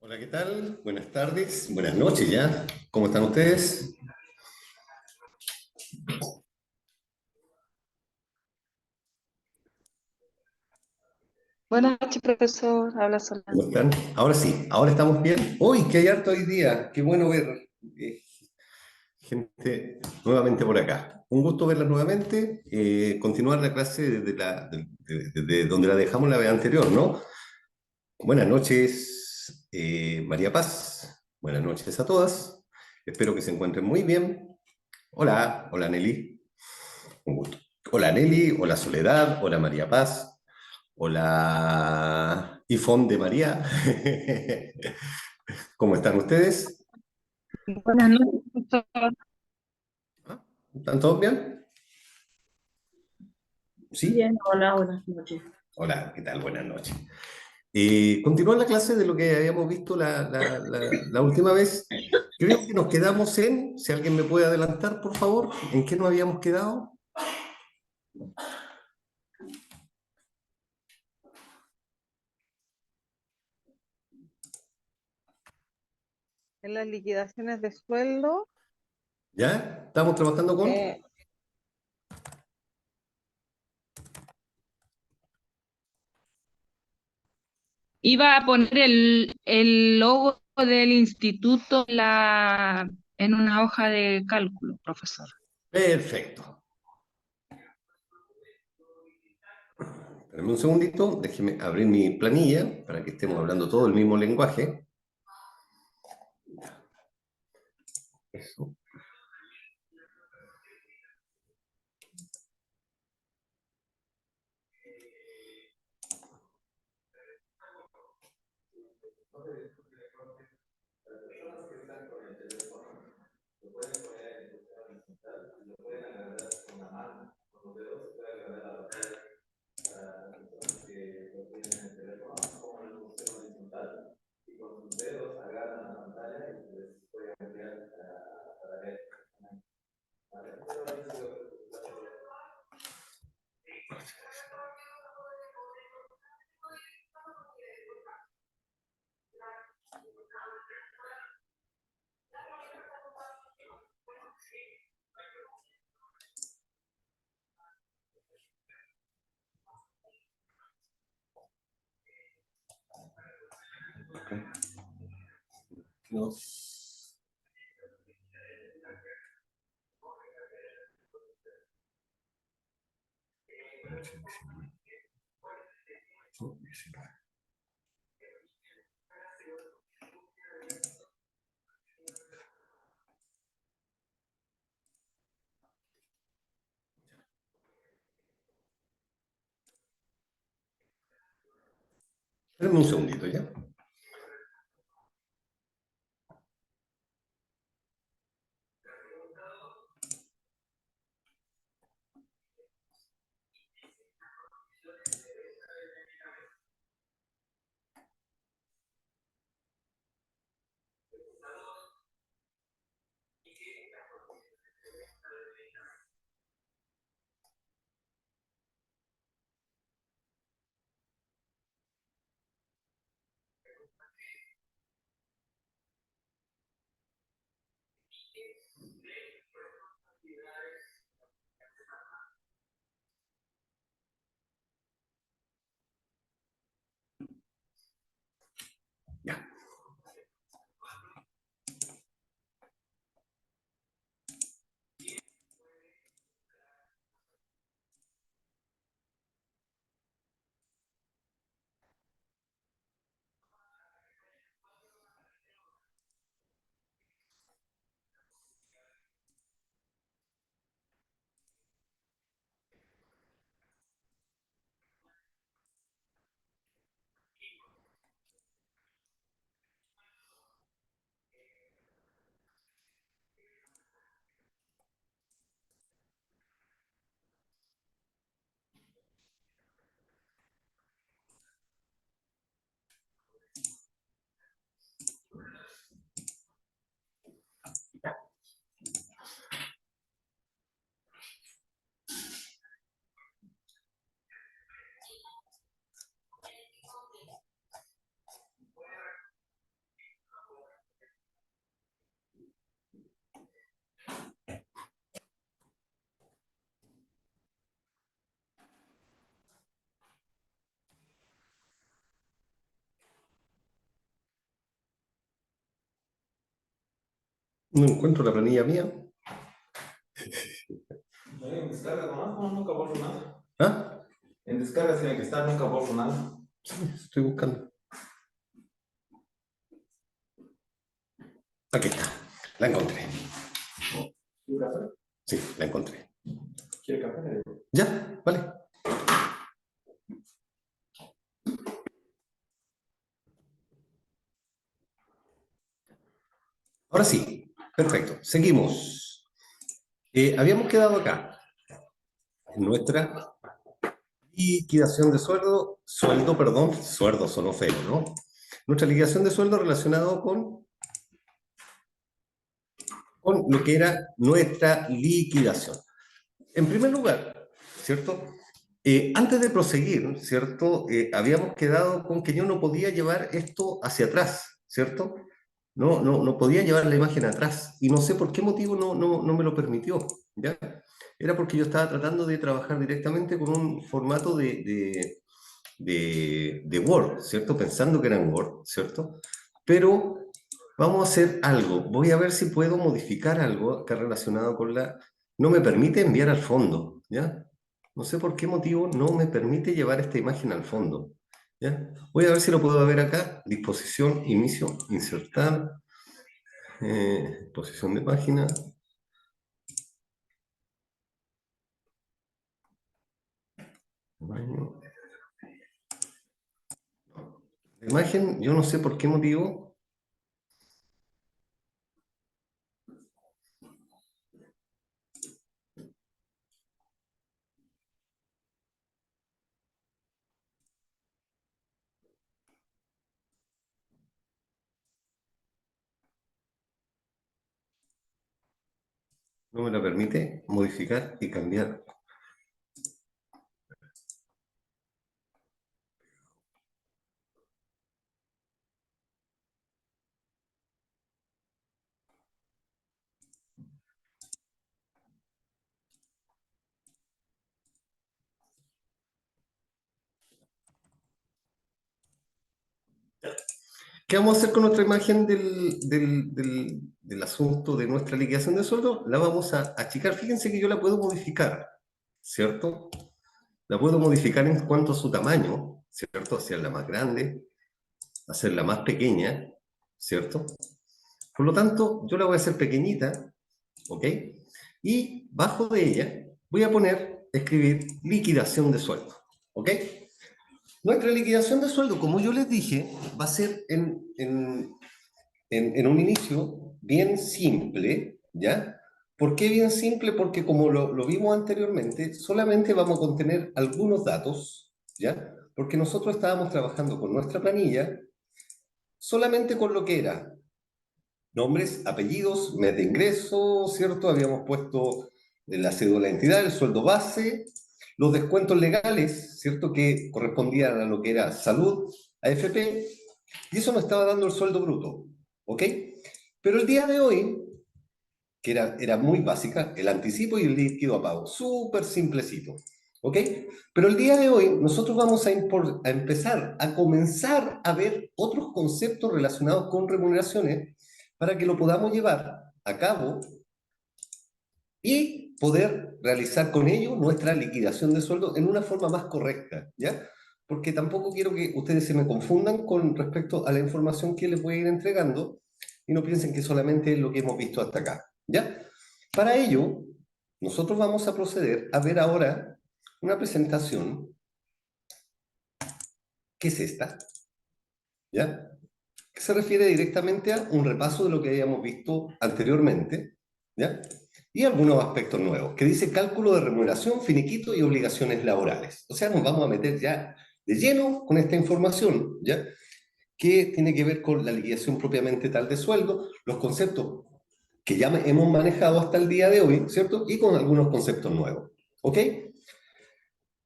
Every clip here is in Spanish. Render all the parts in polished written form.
Hola, ¿qué tal? Buenas tardes, buenas noches ya. ¿Cómo están ustedes? Buenas noches, profesor. Habla ¿Cómo Solana. están? Ahora sí, ahora estamos bien. ¡Uy, qué hay harto hoy día! Qué bueno ver gente nuevamente por acá. Un gusto verla nuevamente. Continuar la clase desde donde la dejamos la vez anterior, ¿no? Buenas noches, María Paz. Buenas noches a todas. Espero que se encuentren muy bien. Hola, hola Nelly. Un gusto. Hola Nelly, hola Soledad, hola María Paz. Hola, Ifón de María. ¿Cómo están ustedes? Buenas noches, profesor. ¿Ah? ¿Están todos bien? ¿Sí? Bien, hola, buenas noches. Hola, ¿qué tal? Buenas noches. Continúa la clase de lo que habíamos visto la última vez. Creo que nos quedamos si alguien me puede adelantar, por favor, ¿en qué nos habíamos quedado? En las liquidaciones de sueldo, ¿Ya? ¿Estamos trabajando con? eh, iba a poner el logo del instituto en una hoja de cálculo, profesor. Perfecto. Espérame un segundito, déjeme abrir mi planilla para que estemos hablando todo el mismo lenguaje. Eso. No. Espérame un segundito, ¿ya? No encuentro la planilla mía. En descarga nomás, no, nunca borro nada. ¿Ah? En descarga tiene que estar, nunca borro nada. Sí, estoy buscando. Aquí está. La encontré. ¿Quiere café? Sí, la encontré. ¿Quiere café? Ya, vale. Ahora sí, perfecto. Seguimos. Habíamos quedado acá en nuestra liquidación de sueldo, sonó feo, ¿no? Nuestra liquidación de sueldo relacionado con lo que era nuestra liquidación. En primer lugar, ¿cierto? Antes de proseguir, ¿cierto? Habíamos quedado con que yo no podía llevar esto hacia atrás, ¿cierto? No podía llevar la imagen atrás y no sé por qué motivo no me lo permitió, ¿ya? Era porque yo estaba tratando de trabajar directamente con un formato de Word, ¿cierto? Pensando que era en Word, ¿cierto? Pero vamos a hacer algo. Voy a ver si puedo modificar algo que es relacionado con la... No me permite enviar al fondo, ¿ya? No sé por qué motivo no me permite llevar esta imagen al fondo, ¿ya? Voy a ver si lo puedo ver acá. Disposición, inicio, insertar, posición de página. La imagen, yo no sé por qué motivo no me la permite modificar y cambiar. ¿Qué vamos a hacer con nuestra imagen del asunto de nuestra liquidación de sueldo? La vamos a achicar. Fíjense que yo la puedo modificar, ¿cierto? La puedo modificar en cuanto a su tamaño, ¿cierto? Hacerla más grande, hacerla más pequeña, ¿cierto? Por lo tanto, yo la voy a hacer pequeñita, ¿ok? Y bajo de ella voy a escribir liquidación de sueldo, ¿ok? Nuestra liquidación de sueldo, como yo les dije, va a ser en un inicio bien simple, ¿ya? ¿Por qué bien simple? Porque como lo vimos anteriormente, solamente vamos a contener algunos datos, ¿ya? Porque nosotros estábamos trabajando con nuestra planilla solamente con lo que era nombres, apellidos, mes de ingreso, ¿cierto? Habíamos puesto la cédula de entidad, el sueldo base, los descuentos legales, ¿cierto? Que correspondían a lo que era salud, AFP, y eso nos estaba dando el sueldo bruto, ¿ok? Pero el día de hoy, que era muy básica, el anticipo y el líquido a pago, súper simplecito, ¿ok? Pero el día de hoy nosotros vamos a empezar a comenzar a ver otros conceptos relacionados con remuneraciones para que lo podamos llevar a cabo y poder realizar con ello nuestra liquidación de sueldo en una forma más correcta, ¿ya? Porque tampoco quiero que ustedes se me confundan con respecto a la información que les voy a ir entregando y no piensen que solamente es lo que hemos visto hasta acá, ¿ya? Para ello, nosotros vamos a proceder a ver ahora una presentación, que es esta, ¿ya? Que se refiere directamente a un repaso de lo que habíamos visto anteriormente, ¿ya? Y algunos aspectos nuevos, que dice cálculo de remuneración, finiquito y obligaciones laborales. O sea, nos vamos a meter ya de lleno con esta información, ¿ya? Que tiene que ver con la liquidación propiamente tal de sueldo, los conceptos que ya hemos manejado hasta el día de hoy, ¿cierto? Y con algunos conceptos nuevos, ¿ok?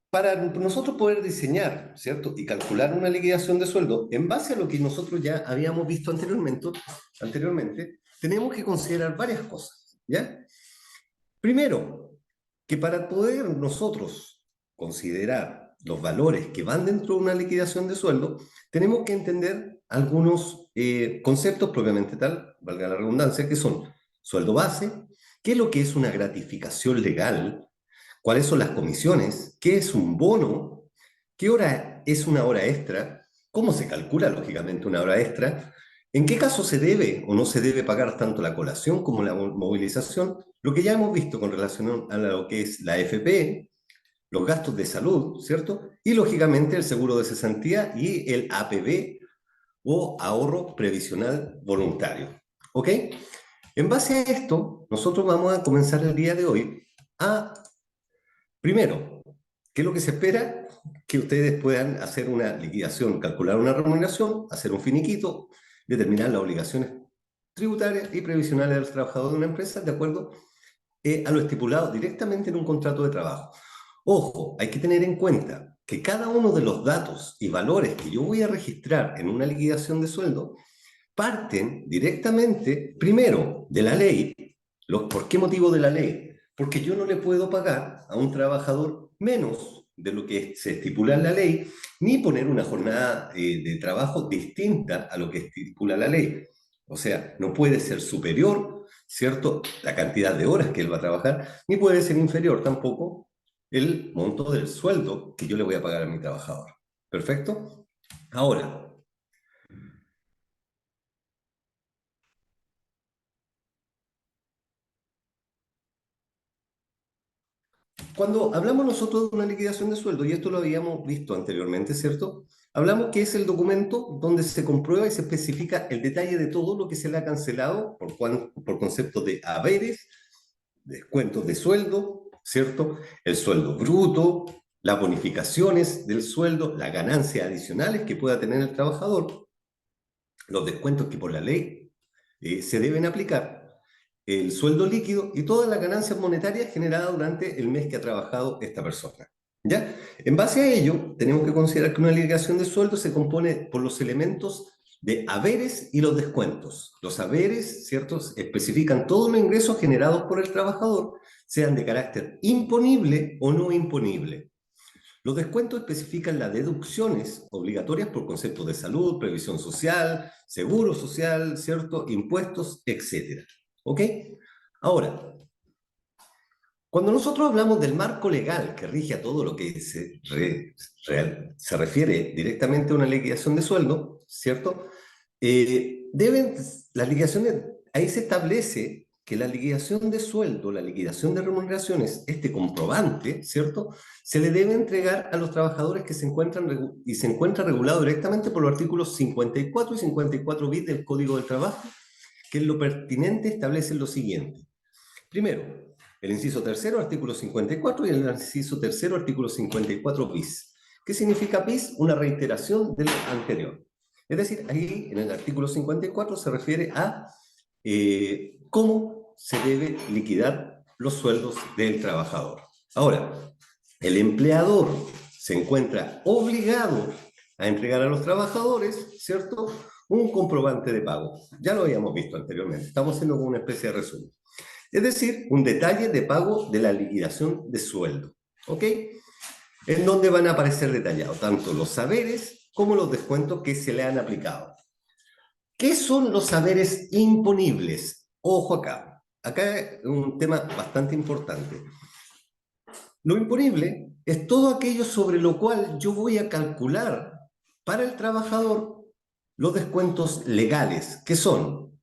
Para nosotros poder diseñar, ¿cierto? Y calcular una liquidación de sueldo en base a lo que nosotros ya habíamos visto anteriormente, tenemos que considerar varias cosas, ¿ya? Primero, que para poder nosotros considerar los valores que van dentro de una liquidación de sueldo, tenemos que entender algunos conceptos propiamente tal, valga la redundancia, que son sueldo base, qué es lo que es una gratificación legal, cuáles son las comisiones, qué es un bono, qué hora es una hora extra, cómo se calcula lógicamente una hora extra, en qué caso se debe o no se debe pagar tanto la colación como la movilización, lo que ya hemos visto con relación a lo que es la AFP, los gastos de salud, ¿cierto? Y lógicamente el seguro de cesantía y el APB o ahorro previsional voluntario. ¿Ok? En base a esto, nosotros vamos a comenzar el día de hoy a, primero, ¿qué es lo que se espera? Que ustedes puedan hacer una liquidación, calcular una remuneración, hacer un finiquito, determinar las obligaciones tributarias y previsionales de los trabajadores de una empresa de acuerdo a lo estipulado directamente en un contrato de trabajo. Ojo, hay que tener en cuenta que cada uno de los datos y valores que yo voy a registrar en una liquidación de sueldo parten directamente, primero, de la ley. ¿Por qué motivo de la ley? Porque yo no le puedo pagar a un trabajador menos de lo que se estipula en la ley, ni poner una jornada de trabajo distinta a lo que estipula la ley. O sea, no puede ser superior, ¿cierto?, la cantidad de horas que él va a trabajar, ni puede ser inferior tampoco el monto del sueldo que yo le voy a pagar a mi trabajador. ¿Perfecto? Ahora, cuando hablamos nosotros de una liquidación de sueldo, y esto lo habíamos visto anteriormente, ¿cierto? Hablamos que es el documento donde se comprueba y se especifica el detalle de todo lo que se le ha cancelado por concepto de haberes, descuentos de sueldo, ¿cierto? El sueldo bruto, las bonificaciones del sueldo, las ganancias adicionales que pueda tener el trabajador, los descuentos que por la ley se deben aplicar, el sueldo líquido y todas las ganancias monetarias generadas durante el mes que ha trabajado esta persona. ¿Ya? En base a ello, tenemos que considerar que una liquidación de sueldo se compone por los elementos de haberes y los descuentos. Los haberes, ¿cierto?, especifican todos los ingresos generados por el trabajador, sean de carácter imponible o no imponible. Los descuentos especifican las deducciones obligatorias por conceptos de salud, previsión social, seguro social, ¿cierto?, impuestos, etcétera. ¿Ok? Ahora, cuando nosotros hablamos del marco legal que rige a todo lo que se refiere directamente a una liquidación de sueldo, ¿cierto? Las liquidaciones, ahí se establece que la liquidación de sueldo, la liquidación de remuneraciones, este comprobante, ¿cierto?, se le debe entregar a los trabajadores que se encuentra regulado directamente por los artículos 54 y 54 bis del Código del Trabajo, que en lo pertinente establecen lo siguiente. Primero, el inciso tercero, artículo 54, y el inciso tercero, artículo 54 bis. ¿Qué significa bis? Una reiteración del anterior. Es decir, ahí en el artículo 54 se refiere a cómo se debe liquidar los sueldos del trabajador. Ahora, el empleador se encuentra obligado a entregar a los trabajadores, ¿cierto?, un comprobante de pago. Ya lo habíamos visto anteriormente, estamos haciendo como una especie de resumen. Es decir, un detalle de pago de la liquidación de sueldo. ¿Ok? En donde van a aparecer detallados tanto los saberes como los descuentos que se le han aplicado. ¿Qué son los saberes imponibles? Ojo acá. Acá es un tema bastante importante. Lo imponible es todo aquello sobre lo cual yo voy a calcular para el trabajador los descuentos legales, que son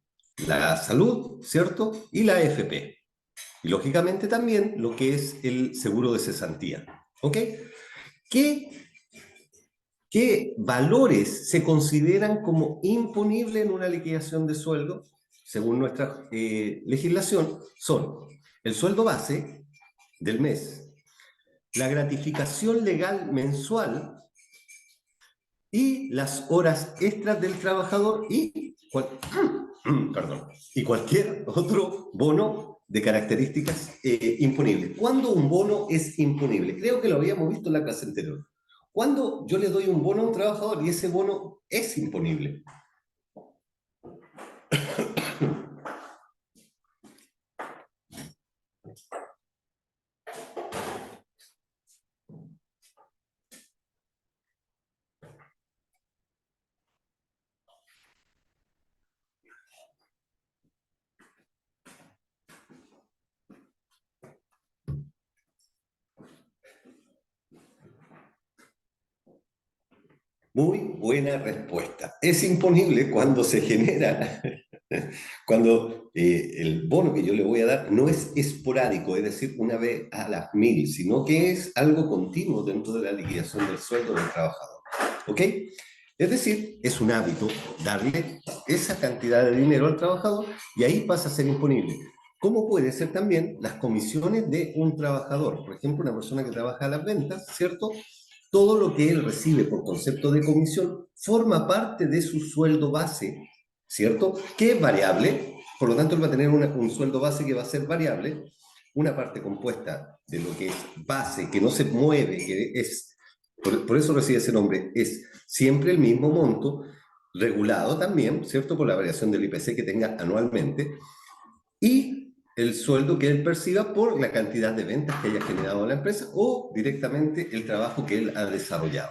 la salud, ¿cierto?, y la AFP. Y lógicamente también lo que es el seguro de cesantía. ¿Ok? ¿Qué, qué valores se consideran como imponibles en una liquidación de sueldo, según nuestra legislación? Son el sueldo base del mes, la gratificación legal mensual y las horas extras del trabajador perdón, y cualquier otro bono de características imponibles. ¿Cuándo un bono es imponible? Creo que lo habíamos visto en la clase anterior. ¿Cuándo yo le doy un bono a un trabajador y ese bono es imponible? Muy buena respuesta. Es imponible cuando se genera, cuando el bono que yo le voy a dar no es esporádico, es decir, una vez a las 1000, sino que es algo continuo dentro de la liquidación del sueldo del trabajador. ¿Ok? Es decir, es un hábito darle esa cantidad de dinero al trabajador y ahí pasa a ser imponible. ¿Cómo puede ser también las comisiones de un trabajador? Por ejemplo, una persona que trabaja a las ventas, ¿cierto? Todo lo que él recibe por concepto de comisión forma parte de su sueldo base, ¿cierto? Que es variable, por lo tanto él va a tener un sueldo base que va a ser variable, una parte compuesta de lo que es base, que no se mueve, que es, por eso recibe ese nombre, es siempre el mismo monto, regulado también, ¿cierto? Por la variación del IPC que tenga anualmente, y el sueldo que él perciba por la cantidad de ventas que haya generado la empresa o directamente el trabajo que él ha desarrollado.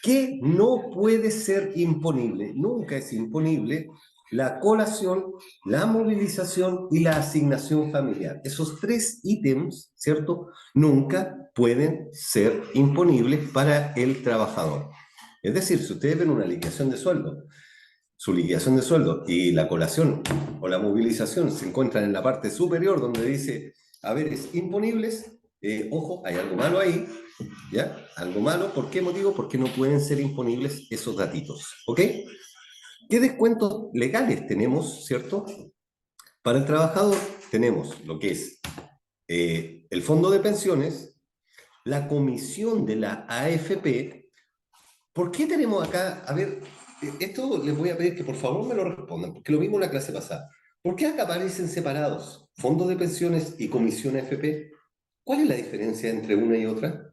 ¿Qué no puede ser imponible? Nunca es imponible la colación, la movilización y la asignación familiar. Esos tres ítems, ¿cierto? Nunca pueden ser imponibles para el trabajador. Es decir, si ustedes ven una liquidación de sueldo, su liquidación de sueldo y la colación o la movilización se encuentran en la parte superior donde dice haberes imponibles, ojo, hay algo malo ahí, ¿ya? Algo malo, ¿por qué motivo? Porque no pueden ser imponibles esos datitos, ¿ok? ¿Qué descuentos legales tenemos, cierto? Para el trabajador tenemos lo que es el fondo de pensiones, la comisión de la AFP. ¿Por qué tenemos acá, a ver, esto les voy a pedir que por favor me lo respondan, porque lo vimos en la clase pasada. ¿Por qué acá aparecen separados fondo de pensiones y comisión AFP? ¿Cuál es la diferencia entre una y otra?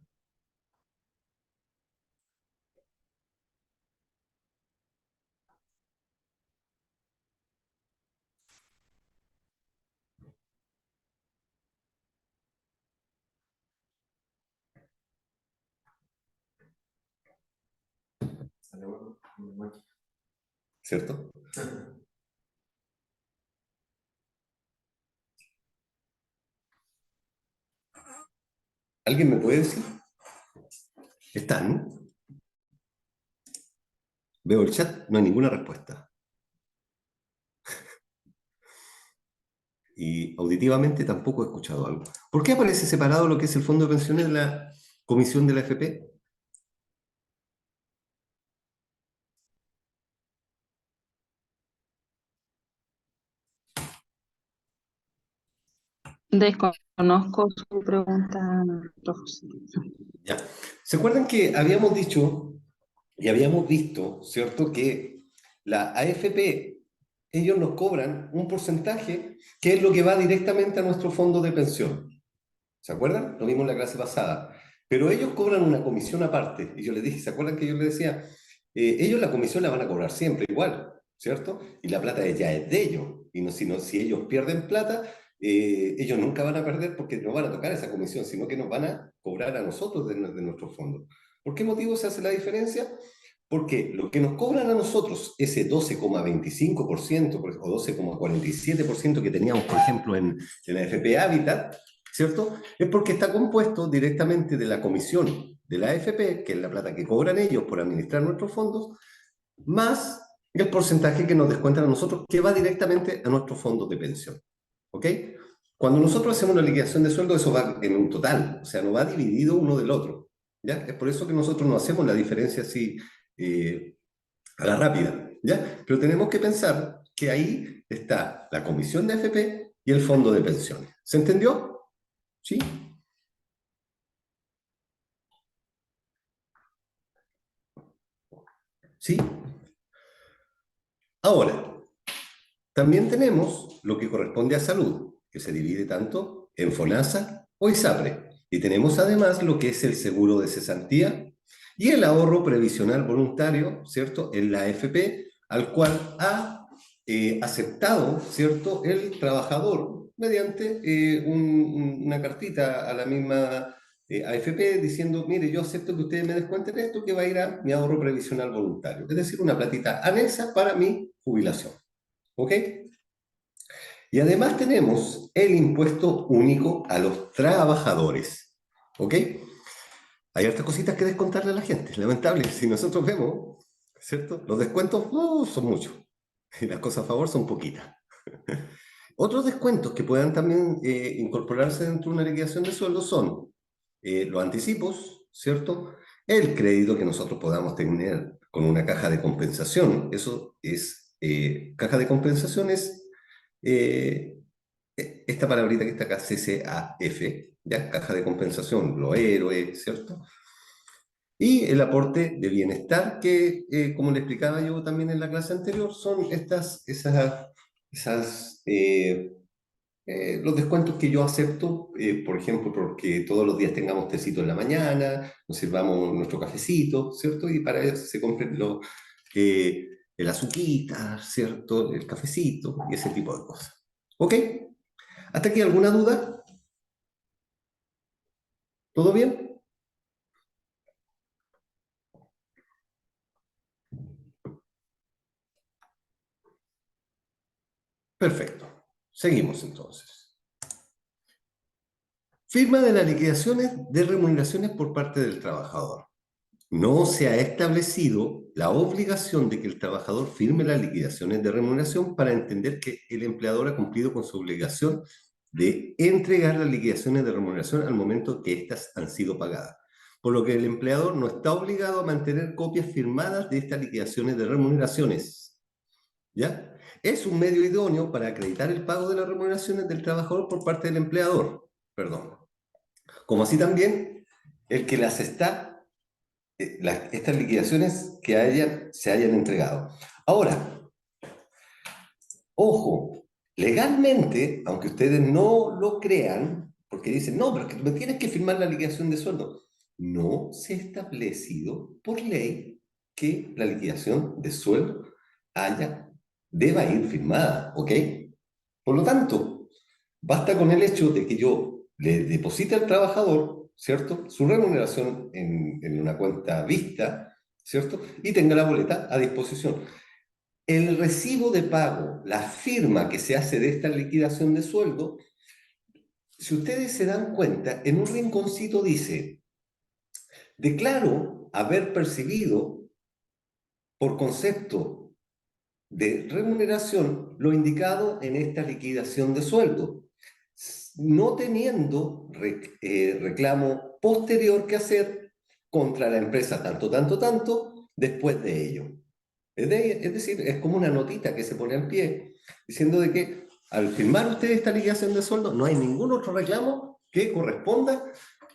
¿Cierto? ¿Alguien me puede decir? ¿Están? Veo el chat, no hay ninguna respuesta. Y auditivamente tampoco he escuchado algo. ¿Por qué aparece separado lo que es el fondo de pensiones de la comisión de la AFP? Desconozco su pregunta, profesor. Ya. ¿Se acuerdan que habíamos dicho y habíamos visto, ¿cierto?, que la AFP, ellos nos cobran un porcentaje que es lo que va directamente a nuestro fondo de pensión. ¿Se acuerdan? Lo vimos en la clase pasada. Pero ellos cobran una comisión aparte. Y yo les dije, ¿se acuerdan que yo les decía? Ellos la comisión la van a cobrar siempre igual, ¿cierto? Y la plata ya es de ellos. Y no, si ellos pierden plata, ellos nunca van a perder porque no van a tocar esa comisión, sino que nos van a cobrar a nosotros de nuestro fondo. ¿Por qué motivo se hace la diferencia? Porque lo que nos cobran a nosotros, ese 12,25% o 12,47% que teníamos, por ejemplo, en la FP Habitat, ¿cierto? Es porque está compuesto directamente de la comisión de la AFP, que es la plata que cobran ellos por administrar nuestros fondos, más el porcentaje que nos descuentan a nosotros, que va directamente a nuestros fondos de pensión. ¿Ok? Cuando nosotros hacemos una liquidación de sueldo, eso va en un total, o sea, no va dividido uno del otro. ¿Ya? Es por eso que nosotros no hacemos la diferencia así a la rápida. ¿Ya? Pero tenemos que pensar que ahí está la comisión de AFP y el fondo de pensiones. ¿Se entendió? ¿Sí? ¿Sí? Ahora, también tenemos lo que corresponde a salud, que se divide tanto en FONASA o ISAPRE. Y tenemos además lo que es el seguro de cesantía y el ahorro previsional voluntario, ¿cierto? En la AFP, al cual ha aceptado, ¿cierto?, el trabajador mediante una cartita a la misma AFP diciendo, mire, yo acepto que ustedes me descuenten esto que va a ir a mi ahorro previsional voluntario. Es decir, una platita anexa para mi jubilación. ¿Ok? Y además tenemos el impuesto único a los trabajadores. ¿Ok? hay hartas cositas que descontarle a la gente, lamentable. Si nosotros vemos, ¿cierto? Los descuentos son muchos y las cosas a favor son poquitas. Otros descuentos que puedan también incorporarse dentro de una liquidación de sueldo son los anticipos, ¿cierto? El crédito que nosotros podamos tener con una caja de compensación. Eso es, caja de compensación es esta palabrita que está acá, CCAF, ¿ya? Caja de compensación, los héroes, ¿cierto? Y el aporte de bienestar que, como le explicaba yo también en la clase anterior, son esas los descuentos que yo acepto, por ejemplo, porque todos los días tengamos tecito en la mañana, nos sirvamos nuestro cafecito, ¿cierto? Y para eso se compren el azuquita, ¿cierto? El cafecito y ese tipo de cosas. ¿Ok? ¿Hasta aquí alguna duda? ¿Todo bien? Perfecto. Seguimos entonces. Firma de las liquidaciones de remuneraciones por parte del trabajador. No se ha establecido la obligación de que el trabajador firme las liquidaciones de remuneración para entender que el empleador ha cumplido con su obligación de entregar las liquidaciones de remuneración al momento que éstas han sido pagadas. Por lo que el empleador no está obligado a mantener copias firmadas de estas liquidaciones de remuneraciones. ¿Ya? Es un medio idóneo para acreditar el pago de las remuneraciones del trabajador por parte del empleador. Perdón. Como así también el que las está estas liquidaciones que se hayan entregado. Ahora, ojo, legalmente, aunque ustedes no lo crean, porque dicen, no, pero que me tienes que firmar la liquidación de sueldo, no se ha establecido por ley que la liquidación de sueldo deba ir firmada, ¿ok? Por lo tanto, basta con el hecho de que yo le deposite al trabajador, ¿cierto? Su remuneración en una cuenta vista, ¿cierto? Y tenga la boleta a disposición. El recibo de pago, la firma que se hace de esta liquidación de sueldo, si ustedes se dan cuenta, en un rinconcito dice, declaro haber percibido por concepto de remuneración lo indicado en esta liquidación de sueldo, no teniendo reclamo posterior que hacer contra la empresa tanto, después de ello. Es decir, es como una notita que se pone al pie, diciendo de que al firmar usted esta liquidación de sueldo, no hay ningún otro reclamo que corresponda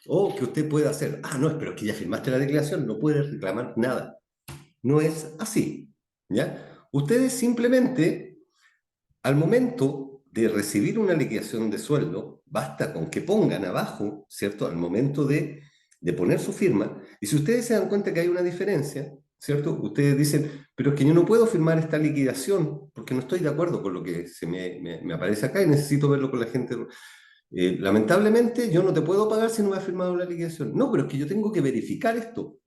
o que usted pueda hacer. Ah, no, pero es que ya firmaste la declaración, no puede reclamar nada. No es así, ¿ya? Ustedes simplemente, al momento de recibir una liquidación de sueldo, basta con que pongan abajo, ¿cierto? Al momento de poner su firma, y si ustedes se dan cuenta que hay una diferencia, ¿cierto? Ustedes dicen, pero es que yo no puedo firmar esta liquidación porque no estoy de acuerdo con lo que me aparece acá y necesito verlo con la gente. Lamentablemente, yo no te puedo pagar si no me has firmado la liquidación. No, pero es que yo tengo que verificar esto.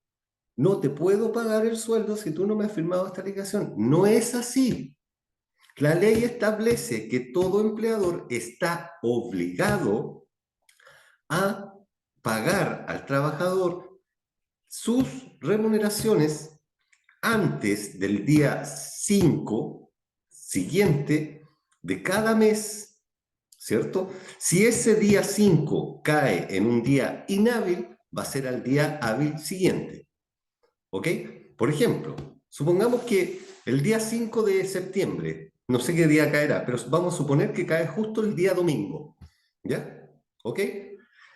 No te puedo pagar el sueldo si tú no me has firmado esta liquidación. No es así. La ley establece que todo empleador está obligado a pagar al trabajador sus remuneraciones antes del día 5 siguiente de cada mes, ¿cierto? Si ese día 5 cae en un día inhábil, va a ser al día hábil siguiente, ¿ok? Por ejemplo, supongamos que el día 5 de septiembre, no sé qué día caerá, pero vamos a suponer que cae justo el día domingo, ¿ya? ¿Ok?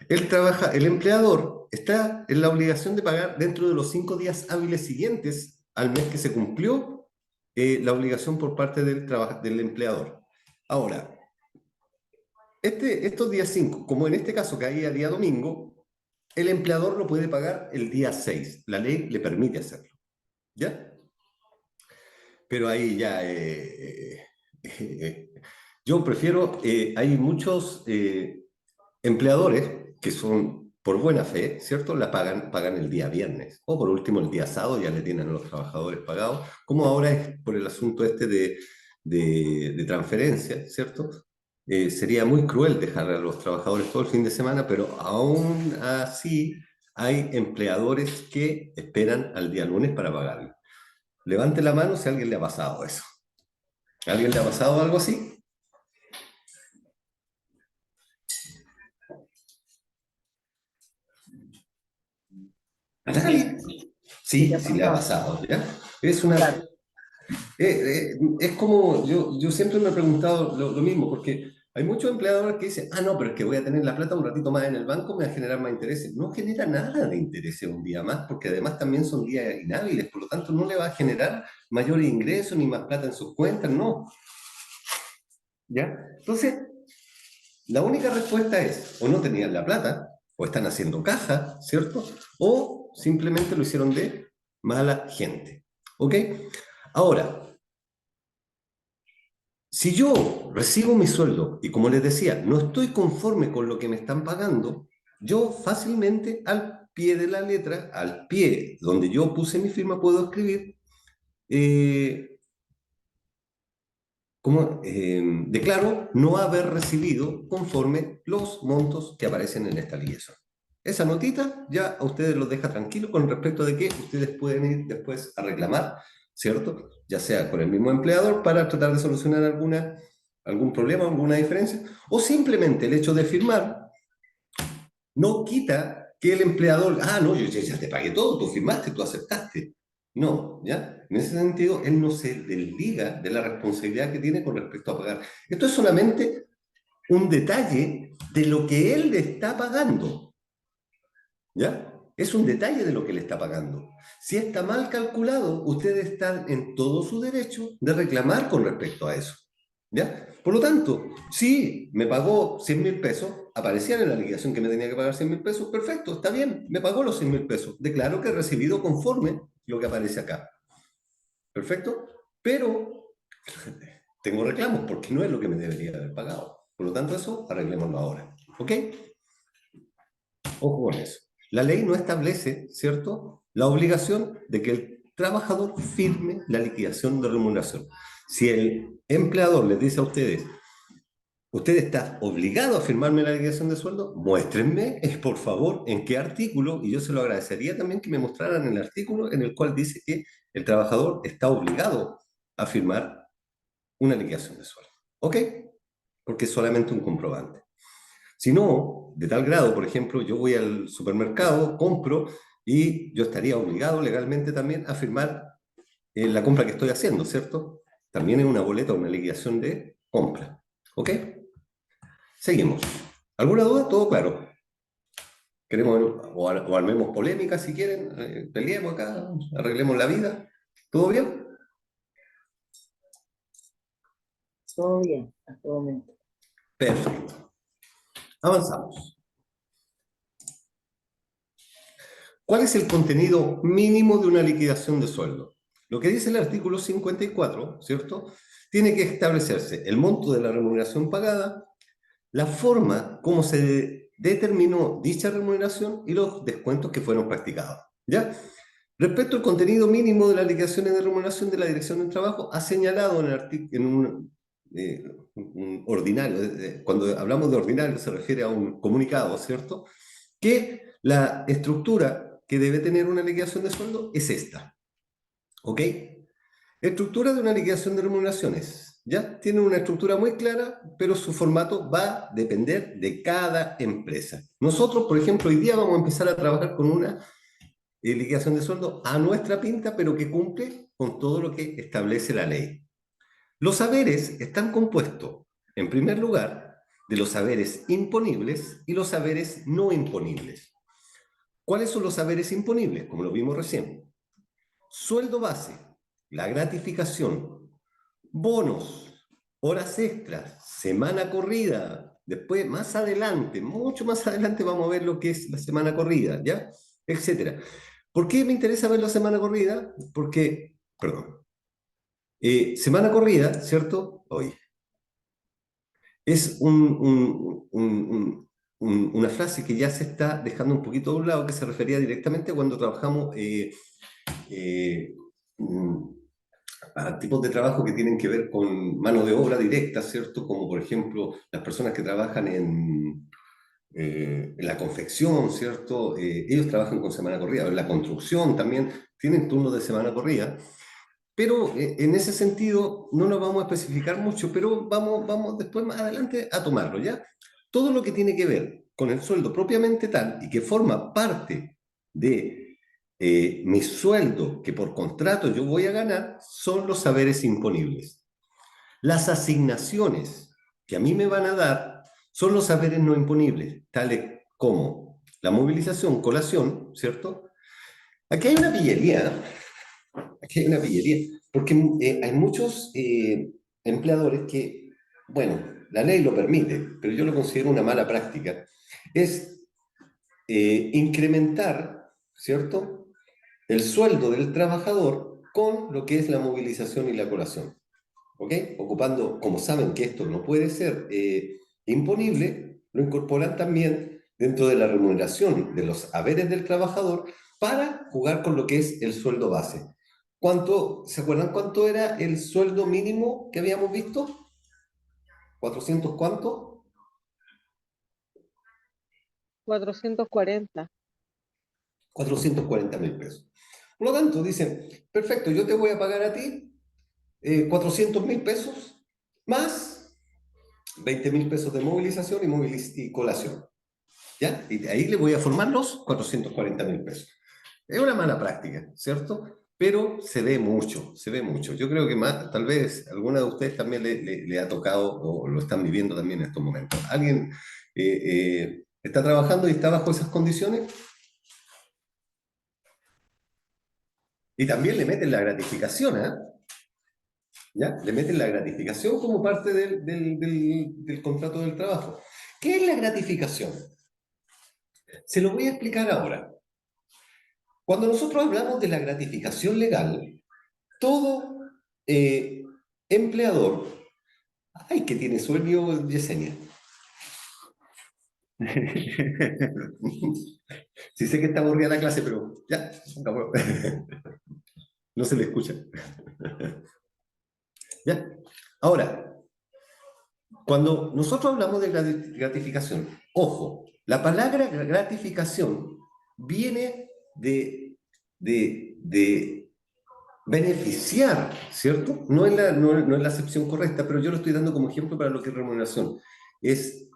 El empleador está en la obligación de pagar dentro de los 5 días hábiles siguientes al mes que se cumplió la obligación por parte del empleador. Ahora, estos días 5, como en este caso caía día domingo, el empleador lo puede pagar el día 6. La ley le permite hacerlo. ¿Ya? Pero ahí ya... yo prefiero... hay muchos empleadores que son por buena fe, ¿cierto? La pagan el día viernes. O por último el día sábado ya le tienen a los trabajadores pagados, como ahora es por el asunto este de transferencia, ¿cierto? Sería muy cruel dejar a los trabajadores todo el fin de semana, pero aún así hay empleadores que esperan al día lunes para pagarle. Levante la mano si a alguien le ha pasado eso. ¿A alguien le ha pasado algo así? ¿A nadie? Sí, sí le ha pasado, ¿ya? Es una... Claro. Es como, yo siempre me he preguntado lo mismo, porque hay muchos empleadores que dicen, ah, no, pero es que voy a tener la plata un ratito más en el banco, me va a generar más intereses. No genera nada de intereses un día más, porque además también son días inhábiles, por lo tanto no le va a generar mayores ingresos ni más plata en sus cuentas, no. ¿Ya? Entonces, la única respuesta es, o no tenían la plata, o están haciendo caja, ¿cierto? O simplemente lo hicieron de mala gente. ¿Ok? Ahora, si yo recibo mi sueldo y como les decía, no estoy conforme con lo que me están pagando, yo fácilmente al pie de la letra, al pie donde yo puse mi firma, puedo escribir declaro no haber recibido conforme los montos que aparecen en esta liquidación. Esa notita ya a ustedes los deja tranquilos con respecto de que ustedes pueden ir después a reclamar, ¿cierto? Ya sea con el mismo empleador para tratar de solucionar algún problema, alguna diferencia, o simplemente el hecho de firmar no quita que el empleador, ah, no, yo ya te pagué todo, tú firmaste, tú aceptaste. No, ¿ya? En ese sentido, él no se desliga de la responsabilidad que tiene con respecto a pagar. Esto es solamente un detalle de lo que él le está pagando, ¿ya? Es un detalle de lo que le está pagando. Si está mal calculado, ustedes están en todo su derecho de reclamar con respecto a eso, ¿ya? Por lo tanto, si me pagó 100.000 pesos, aparecían en la liquidación que me tenía que pagar 100.000 pesos, perfecto, está bien, me pagó los 100.000 pesos. Declaro que he recibido conforme lo que aparece acá. Perfecto, pero tengo reclamos porque no es lo que me debería haber pagado. Por lo tanto, eso arreglémoslo ahora. ¿Ok? Ojo con eso. La ley no establece, ¿cierto?, la obligación de que el trabajador firme la liquidación de remuneración. Si el empleador les dice a ustedes, usted está obligado a firmarme la liquidación de sueldo, muéstrenme, por favor, en qué artículo, y yo se lo agradecería también que me mostraran el artículo en el cual dice que el trabajador está obligado a firmar una liquidación de sueldo. ¿Ok? Porque es solamente un comprobante. Si no, de tal grado, por ejemplo, yo voy al supermercado, compro, y yo estaría obligado legalmente también a firmar la compra que estoy haciendo, ¿cierto? También es una boleta, una liquidación de compra. ¿Ok? Seguimos. ¿Alguna duda? ¿Todo claro? ¿Queremos o armemos polémica si quieren? Peleemos acá, arreglemos la vida. ¿Todo bien? Todo bien, hasta el momento. Perfecto. Avanzamos. ¿Cuál es el contenido mínimo de una liquidación de sueldo? Lo que dice el artículo 54, ¿cierto? Tiene que establecerse el monto de la remuneración pagada, la forma como se determinó dicha remuneración y los descuentos que fueron practicados. ¿Ya? Respecto al contenido mínimo de las liquidaciones de remuneración de la Dirección del Trabajo, ha señalado en un ordinario, cuando hablamos de ordinario se refiere a un comunicado, ¿cierto?, que la estructura que debe tener una liquidación de sueldo es esta. ¿Ok? Estructura de una liquidación de remuneraciones. ¿Ya? Tiene una estructura muy clara, pero su formato va a depender de cada empresa. Nosotros, por ejemplo, hoy día vamos a empezar a trabajar con una liquidación de sueldo a nuestra pinta, pero que cumple con todo lo que establece la ley. Los saberes están compuestos, en primer lugar, de los saberes imponibles y los saberes no imponibles. ¿Cuáles son los saberes imponibles? Como lo vimos recién. Sueldo base, la gratificación, bonos, horas extras, semana corrida. Después, más adelante, mucho más adelante vamos a ver lo que es la semana corrida, ¿ya? Etcétera. ¿Por qué me interesa ver la semana corrida? Porque, perdón, semana corrida, ¿cierto? Hoy. Es una frase que ya se está dejando un poquito de un lado, que se refería directamente cuando trabajamos a tipos de trabajo que tienen que ver con mano de obra directa, ¿cierto? Como por ejemplo las personas que trabajan en la confección, ¿cierto? Ellos trabajan con semana corrida, en la construcción también tienen turnos de semana corrida, pero en ese sentido no nos vamos a especificar mucho, pero vamos después más adelante a tomarlo, ¿ya? Todo lo que tiene que ver con el sueldo propiamente tal y que forma parte de mi sueldo que por contrato yo voy a ganar son los saberes imponibles. Las asignaciones que a mí me van a dar son los saberes no imponibles, tales como la movilización, colación, ¿cierto? Aquí hay una pillería, aquí hay una pillería, porque hay muchos empleadores que, bueno, la ley lo permite, pero yo lo considero una mala práctica, es incrementar, ¿cierto?, el sueldo del trabajador con lo que es la movilización y la colación. ¿Ok? Ocupando, como saben que esto no puede ser imponible, lo incorporan también dentro de la remuneración de los haberes del trabajador para jugar con lo que es el sueldo base. ¿Se acuerdan cuánto era el sueldo mínimo que habíamos visto? ¿400 cuánto? 440. 440.000 pesos. Por lo tanto, dicen, perfecto, yo te voy a pagar a ti 400.000 pesos más 20.000 pesos de movilización y colación. ¿Ya? Y de ahí le voy a formar los 440.000 pesos. Es una mala práctica, ¿cierto? Pero se ve mucho, se ve mucho. Yo creo que más, tal vez alguna de ustedes también le ha tocado o lo están viviendo también en estos momentos. ¿Alguien está trabajando y está bajo esas condiciones? Y también le meten la gratificación, ¿eh? ¿Ya? Le meten la gratificación como parte del contrato del trabajo. ¿Qué es la gratificación? Se lo voy a explicar ahora. Cuando nosotros hablamos de la gratificación legal, todo empleador... ¡Ay, que tiene sueño, Yesenia! Sí sé que está aburrida la clase, pero ya, no se le escucha. ¿Ya? Ahora, cuando nosotros hablamos de gratificación, ojo, la palabra gratificación viene de beneficiar, ¿cierto? No es la acepción correcta, pero yo lo estoy dando como ejemplo para lo que es remuneración. Es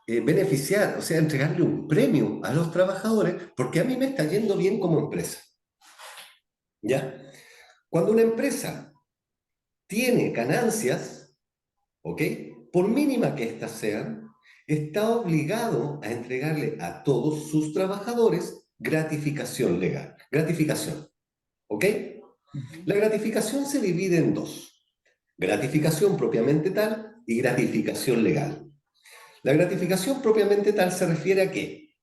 beneficiar, o sea, entregarle un premio a los trabajadores porque a mí me está yendo bien como empresa. ¿Ya? Cuando una empresa tiene ganancias, ¿ok? Por mínima que éstas sean, está obligado a entregarle a todos sus trabajadores gratificación legal. Gratificación, ¿ok? La gratificación se divide en dos. Gratificación propiamente tal y gratificación legal. La gratificación propiamente tal se refiere a qué.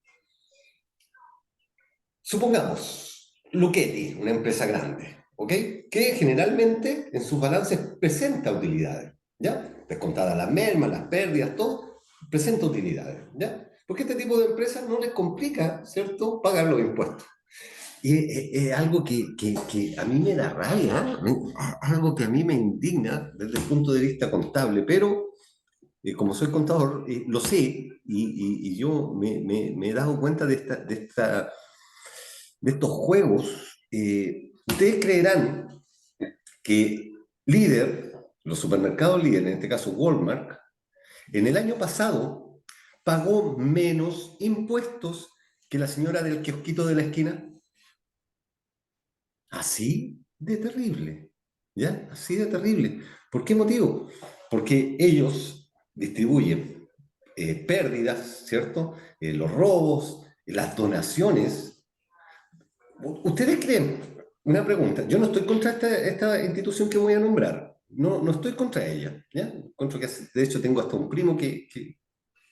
Supongamos, Luchetti, una empresa grande, ¿ok? Que generalmente en sus balances presenta utilidades, ¿ya? Descontadas las mermas, las pérdidas, todo, presenta utilidades, ¿ya? Porque este tipo de empresas no les complica, ¿cierto?, pagar los impuestos. Y es algo que a mí me da rabia, algo que a mí me indigna desde el punto de vista contable, pero como soy contador, lo sé y yo me he dado cuenta de estos juegos. Ustedes creerán que Líder, los supermercados Líder, en este caso Walmart, en el año pasado pagó menos impuestos que la señora del kiosquito de la esquina. Así de terrible, ¿ya? Así de terrible. ¿Por qué motivo? Porque ellos distribuyen pérdidas, ¿cierto? Los robos, las donaciones. ¿Ustedes creen? Una pregunta. Yo no estoy contra esta institución que voy a nombrar. No estoy contra ella, ¿ya? De hecho, tengo hasta un primo que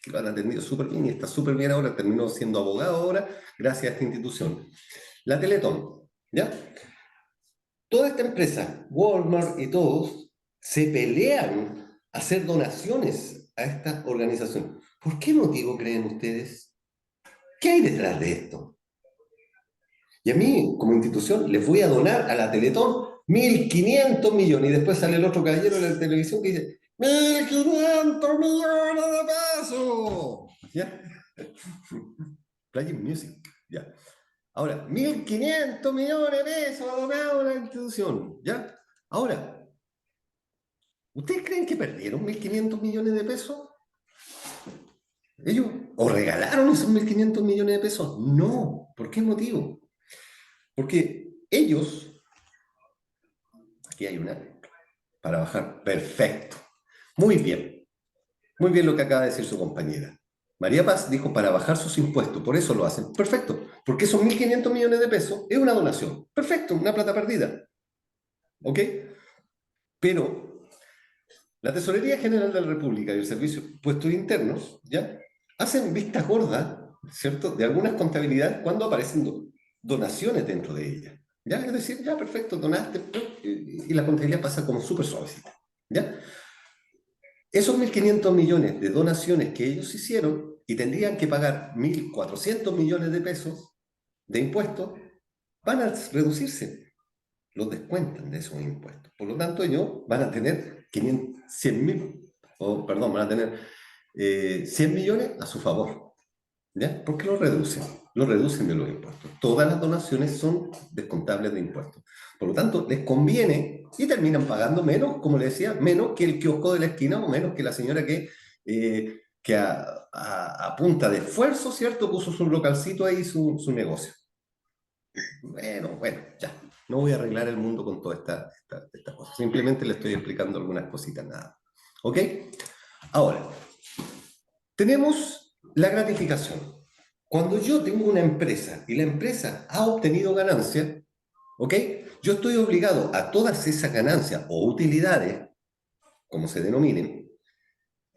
lo han atendido súper bien y está súper bien ahora, terminó siendo abogado ahora, gracias a esta institución. La Teletón, ¿ya? Toda esta empresa, Walmart y todos, se pelean a hacer donaciones a esta organización. ¿Por qué motivo creen ustedes? ¿Qué hay detrás de esto? Y a mí, como institución, les voy a donar a la Teletón 1.500 millones. Y después sale el otro caballero en la televisión que dice, ¡1.500 millones de pesos! ¿Ya? Playing Music, ya. Ahora, 1.500 millones de pesos ha donado la institución, ¿ya? Ahora, ¿ustedes creen que perdieron 1.500 millones de pesos? ¿Ellos o regalaron esos 1.500 millones de pesos? No. ¿Por qué motivo? Porque ellos, aquí hay una, para bajar, perfecto. Muy bien lo que acaba de decir su compañera. María Paz dijo para bajar sus impuestos, por eso lo hacen. Perfecto, porque esos 1.500 millones de pesos es una donación. Perfecto, una plata perdida. ¿Ok? Pero la Tesorería General de la República y el Servicio de Impuestos Internos, ¿ya? Hacen vista gorda, ¿cierto?, de algunas contabilidades cuando aparecen donaciones dentro de ellas. ¿Ya? Es decir, ya, perfecto, donaste, y la contabilidad pasa como súper suavecita. ¿Ya? Esos 1.500 millones de donaciones que ellos hicieron y tendrían que pagar 1.400 millones de pesos de impuestos, van a reducirse. Los descuentan de esos impuestos. Por lo tanto, ellos van a tener 100 millones a su favor. ¿Ya? ¿Por qué lo reducen? Lo reducen de los impuestos. Todas las donaciones son descontables de impuestos. Por lo tanto, les conviene y terminan pagando menos, como le decía, menos que el kiosco de la esquina o menos que la señora que a punta de esfuerzo, ¿cierto?, puso su localcito ahí, su negocio. Bueno, ya. No voy a arreglar el mundo con toda esta cosa. Simplemente le estoy explicando algunas cositas, nada. ¿Ok? Ahora, tenemos la gratificación. Cuando yo tengo una empresa y la empresa ha obtenido ganancias, ¿ok? Yo estoy obligado a todas esas ganancias o utilidades, como se denominen,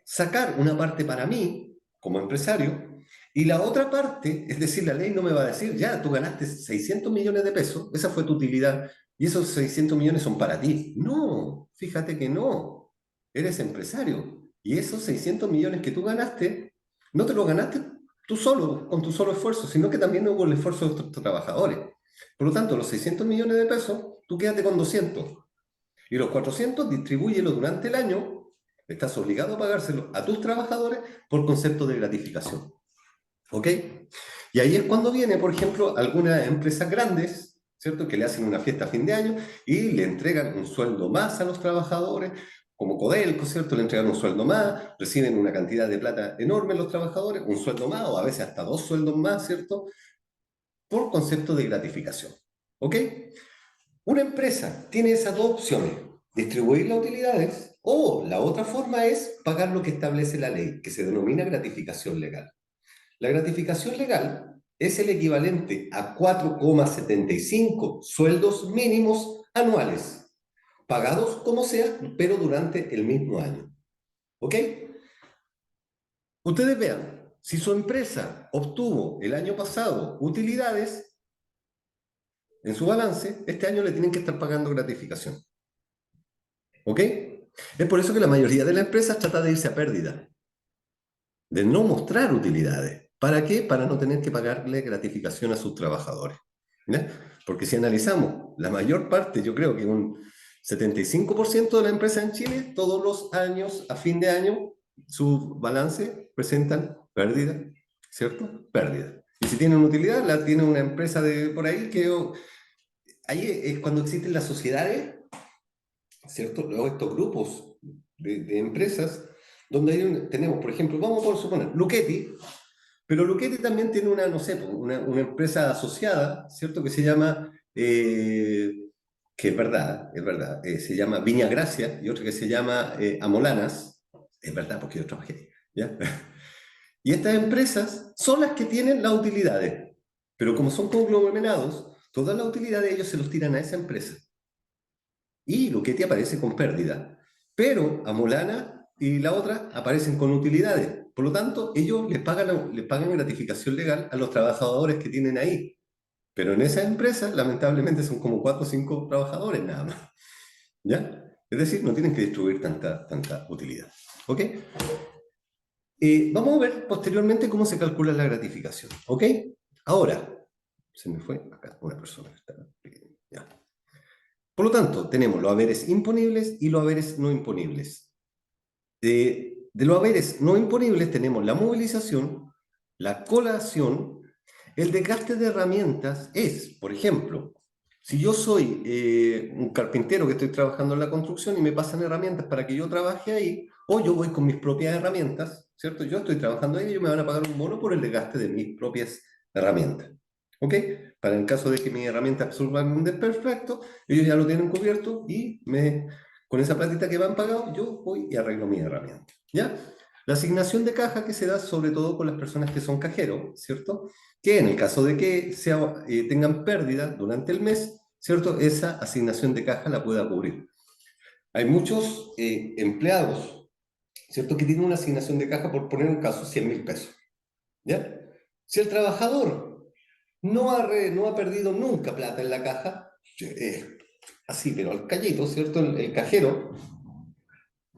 sacar una parte para mí, como empresario, y la otra parte, es decir, la ley no me va a decir, ya, tú ganaste 600 millones de pesos, esa fue tu utilidad, y esos 600 millones son para ti. No, fíjate que no, eres empresario, y esos 600 millones que tú ganaste, no te los ganaste tú solo, con tu solo esfuerzo, sino que también hubo el esfuerzo de tus trabajadores. Por lo tanto, los 600 millones de pesos, tú quédate con 200, y los 400 distribúyelos durante el año, estás obligado a pagárselo a tus trabajadores por concepto de gratificación. ¿Ok? Y ahí es cuando viene, por ejemplo, algunas empresas grandes, ¿cierto?, que le hacen una fiesta a fin de año y le entregan un sueldo más a los trabajadores, como Codelco, ¿cierto?, le entregan un sueldo más, reciben una cantidad de plata enorme los trabajadores, un sueldo más o a veces hasta 2 sueldos más, ¿cierto?, por concepto de gratificación. ¿Ok? Una empresa tiene esas dos opciones, distribuir las utilidades o la otra forma es pagar lo que establece la ley, que se denomina gratificación legal. La gratificación legal es el equivalente a 4,75 sueldos mínimos anuales, pagados como sea, pero durante el mismo año. ¿Ok? Ustedes vean, si su empresa obtuvo el año pasado utilidades en su balance, este año le tienen que estar pagando gratificación. ¿Ok? Es por eso que la mayoría de las empresas trata de irse a pérdida, de no mostrar utilidades. ¿Para qué? Para no tener que pagarle gratificación a sus trabajadores. ¿Ya? Porque si analizamos, la mayor parte, yo creo que un 75% de las empresas en Chile, todos los años, a fin de año, su balance presentan pérdida, ¿cierto? Pérdida. Y si tienen utilidad, la tiene una empresa de por ahí que... Ahí es cuando existen las sociedades, ¿cierto? Luego estos grupos de empresas, donde tenemos, por ejemplo, vamos a suponer, Luchetti, pero Luchetti también tiene una, no sé, una empresa asociada, ¿cierto? Que se llama, que es verdad, se llama Viña Gracia, y otra que se llama Amolanas, es verdad, porque yo trabajé ahí, ¿ya? Y estas empresas son las que tienen las utilidades, pero como son conglomerados, todas las utilidades ellos se los tiran a esa empresa. Y Luchetti aparece con pérdida, pero Amolana y la otra aparecen con utilidades. Por lo tanto, ellos les pagan gratificación legal a los trabajadores que tienen ahí. Pero en esas empresas, lamentablemente, son como 4 o 5 trabajadores nada más. ¿Ya? Es decir, no tienen que distribuir tanta utilidad. ¿Ok? Vamos a ver posteriormente cómo se calcula la gratificación. ¿Ok? Ahora, se me fue acá una persona que está... Ya. Por lo tanto, tenemos los haberes imponibles y los haberes no imponibles. De los haberes no imponibles tenemos la movilización, la colación, el desgaste de herramientas es, por ejemplo, si yo soy un carpintero que estoy trabajando en la construcción y me pasan herramientas para que yo trabaje ahí, o yo voy con mis propias herramientas, ¿cierto? Yo estoy trabajando ahí y ellos me van a pagar un bono por el desgaste de mis propias herramientas. ¿Ok? Para el caso de que mis herramientas absorban un desperfecto, ellos ya lo tienen cubierto y con esa platita que me han pagado, yo voy y arreglo mi herramienta. ¿Ya? La asignación de caja que se da sobre todo con las personas que son cajeros, ¿cierto? Que en el caso de que tengan pérdida durante el mes, ¿cierto? Esa asignación de caja la pueda cubrir. Hay muchos empleados, ¿cierto? Que tienen una asignación de caja, por poner un caso, 100.000 pesos. ¿Ya? Si el trabajador no ha perdido nunca plata en la caja, así, pero al callito, ¿cierto? El cajero,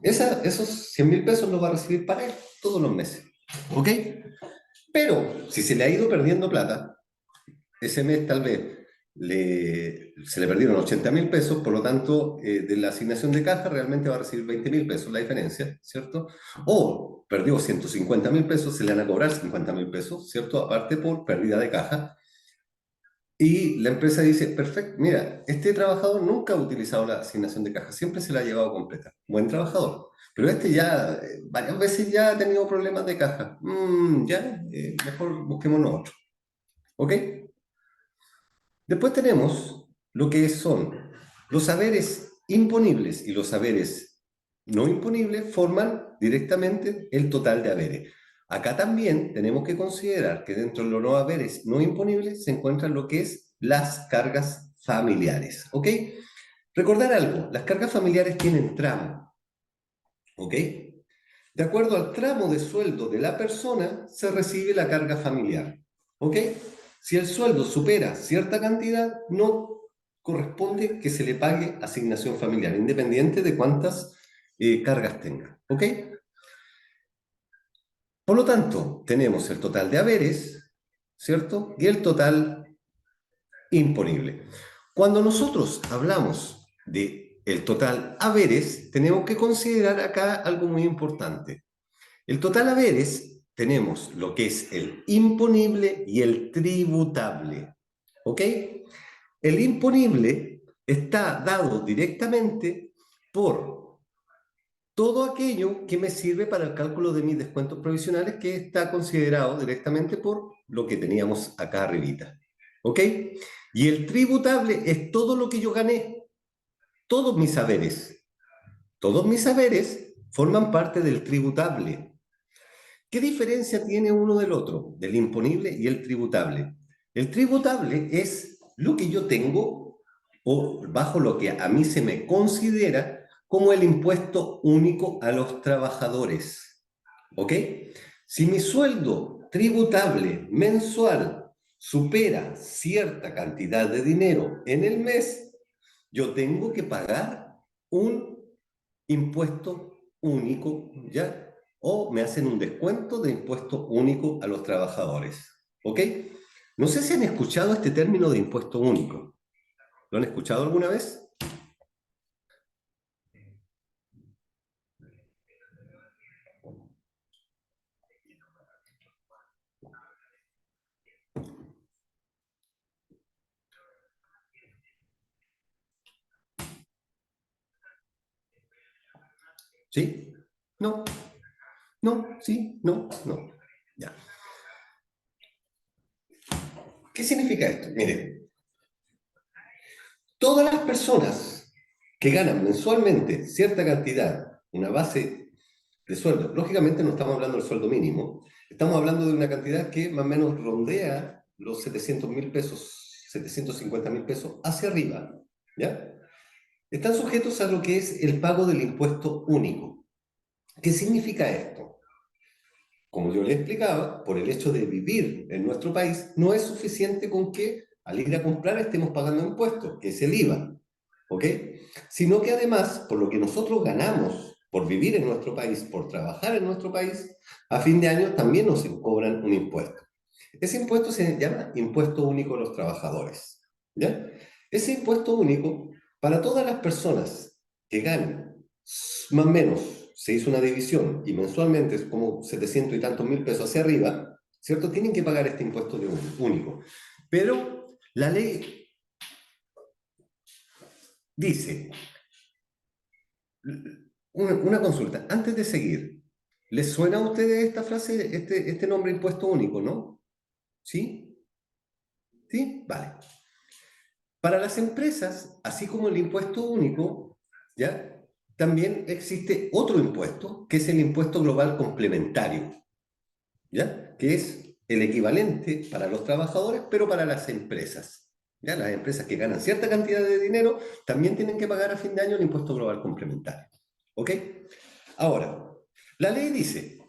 esos 100.000 pesos los va a recibir para él todos los meses. ¿Ok? Pero si se le ha ido perdiendo plata, ese mes tal vez se le perdieron 80.000 pesos, por lo tanto, de la asignación de caja realmente va a recibir 20.000 pesos la diferencia, ¿cierto? O perdió 150.000 pesos, se le van a cobrar 50.000 pesos, ¿cierto? Aparte por pérdida de caja. Y la empresa dice, perfecto, mira, este trabajador nunca ha utilizado la asignación de caja, siempre se la ha llevado completa. Buen trabajador. Pero este ya, varias veces ya ha tenido problemas de caja. Mejor busquémonos otro. ¿Ok? Después tenemos lo que son los saberes imponibles y los saberes no imponibles forman directamente el total de haberes. Acá también tenemos que considerar que dentro de los no haberes no imponibles se encuentran lo que es las cargas familiares. ¿Ok? Recordar algo, las cargas familiares tienen tramo. ¿Ok? De acuerdo al tramo de sueldo de la persona, se recibe la carga familiar. ¿Ok? Si el sueldo supera cierta cantidad, no corresponde que se le pague asignación familiar, independiente de cuántas cargas tenga. ¿Ok? Por lo tanto, tenemos el total de haberes, ¿cierto? Y el total imponible. Cuando nosotros hablamos de el total haberes, tenemos que considerar acá algo muy importante. El total haberes tenemos lo que es el imponible y el tributable. ¿Ok? El imponible está dado directamente por todo aquello que me sirve para el cálculo de mis descuentos provisionales, que está considerado directamente por lo que teníamos acá arribita. ¿Ok? Y el tributable es todo lo que yo gané, todos mis haberes. Todos mis haberes forman parte del tributable. ¿Qué diferencia tiene uno del otro, del imponible y el tributable? El tributable es lo que yo tengo o bajo lo que a mí se me considera como el impuesto único a los trabajadores. ¿Ok? Si mi sueldo tributable mensual supera cierta cantidad de dinero en el mes, yo tengo que pagar un impuesto único, ¿ya? O me hacen un descuento de impuesto único a los trabajadores. ¿Ok? No sé si han escuchado este término de impuesto único. ¿Lo han escuchado alguna vez? ¿Sí? ¿No? ¿No? ¿Sí? ¿No? ¿No? Ya. ¿Qué significa esto? Miren, todas las personas que ganan mensualmente cierta cantidad, una base de sueldo, lógicamente no estamos hablando del sueldo mínimo, estamos hablando de una cantidad que más o menos rondea los 700.000 pesos, 750.000 pesos hacia arriba, ¿ya? Están sujetos a lo que es el pago del impuesto único. ¿Qué significa esto? Como yo les explicaba, por el hecho de vivir en nuestro país, no es suficiente con que al ir a comprar estemos pagando impuestos, que es el IVA, ¿ok? Sino que además, por lo que nosotros ganamos por vivir en nuestro país, por trabajar en nuestro país, a fin de año también nos cobran un impuesto. Ese impuesto se llama impuesto único a los trabajadores, ¿ya? Ese impuesto único, para todas las personas que ganan más o menos, se hizo una división y mensualmente es como 700 y tantos mil pesos hacia arriba, ¿cierto? Tienen que pagar este impuesto de único. Pero la ley dice, una consulta, antes de seguir, ¿les suena a ustedes esta frase, este nombre impuesto único, no? ¿Sí? ¿Sí? Vale. Para las empresas, así como el impuesto único, ¿ya? También existe otro impuesto, que es el impuesto global complementario, ¿ya? Que es el equivalente para los trabajadores, pero para las empresas. ¿Ya? Las empresas que ganan cierta cantidad de dinero también tienen que pagar a fin de año el impuesto global complementario. ¿Ok? Ahora, la ley dice,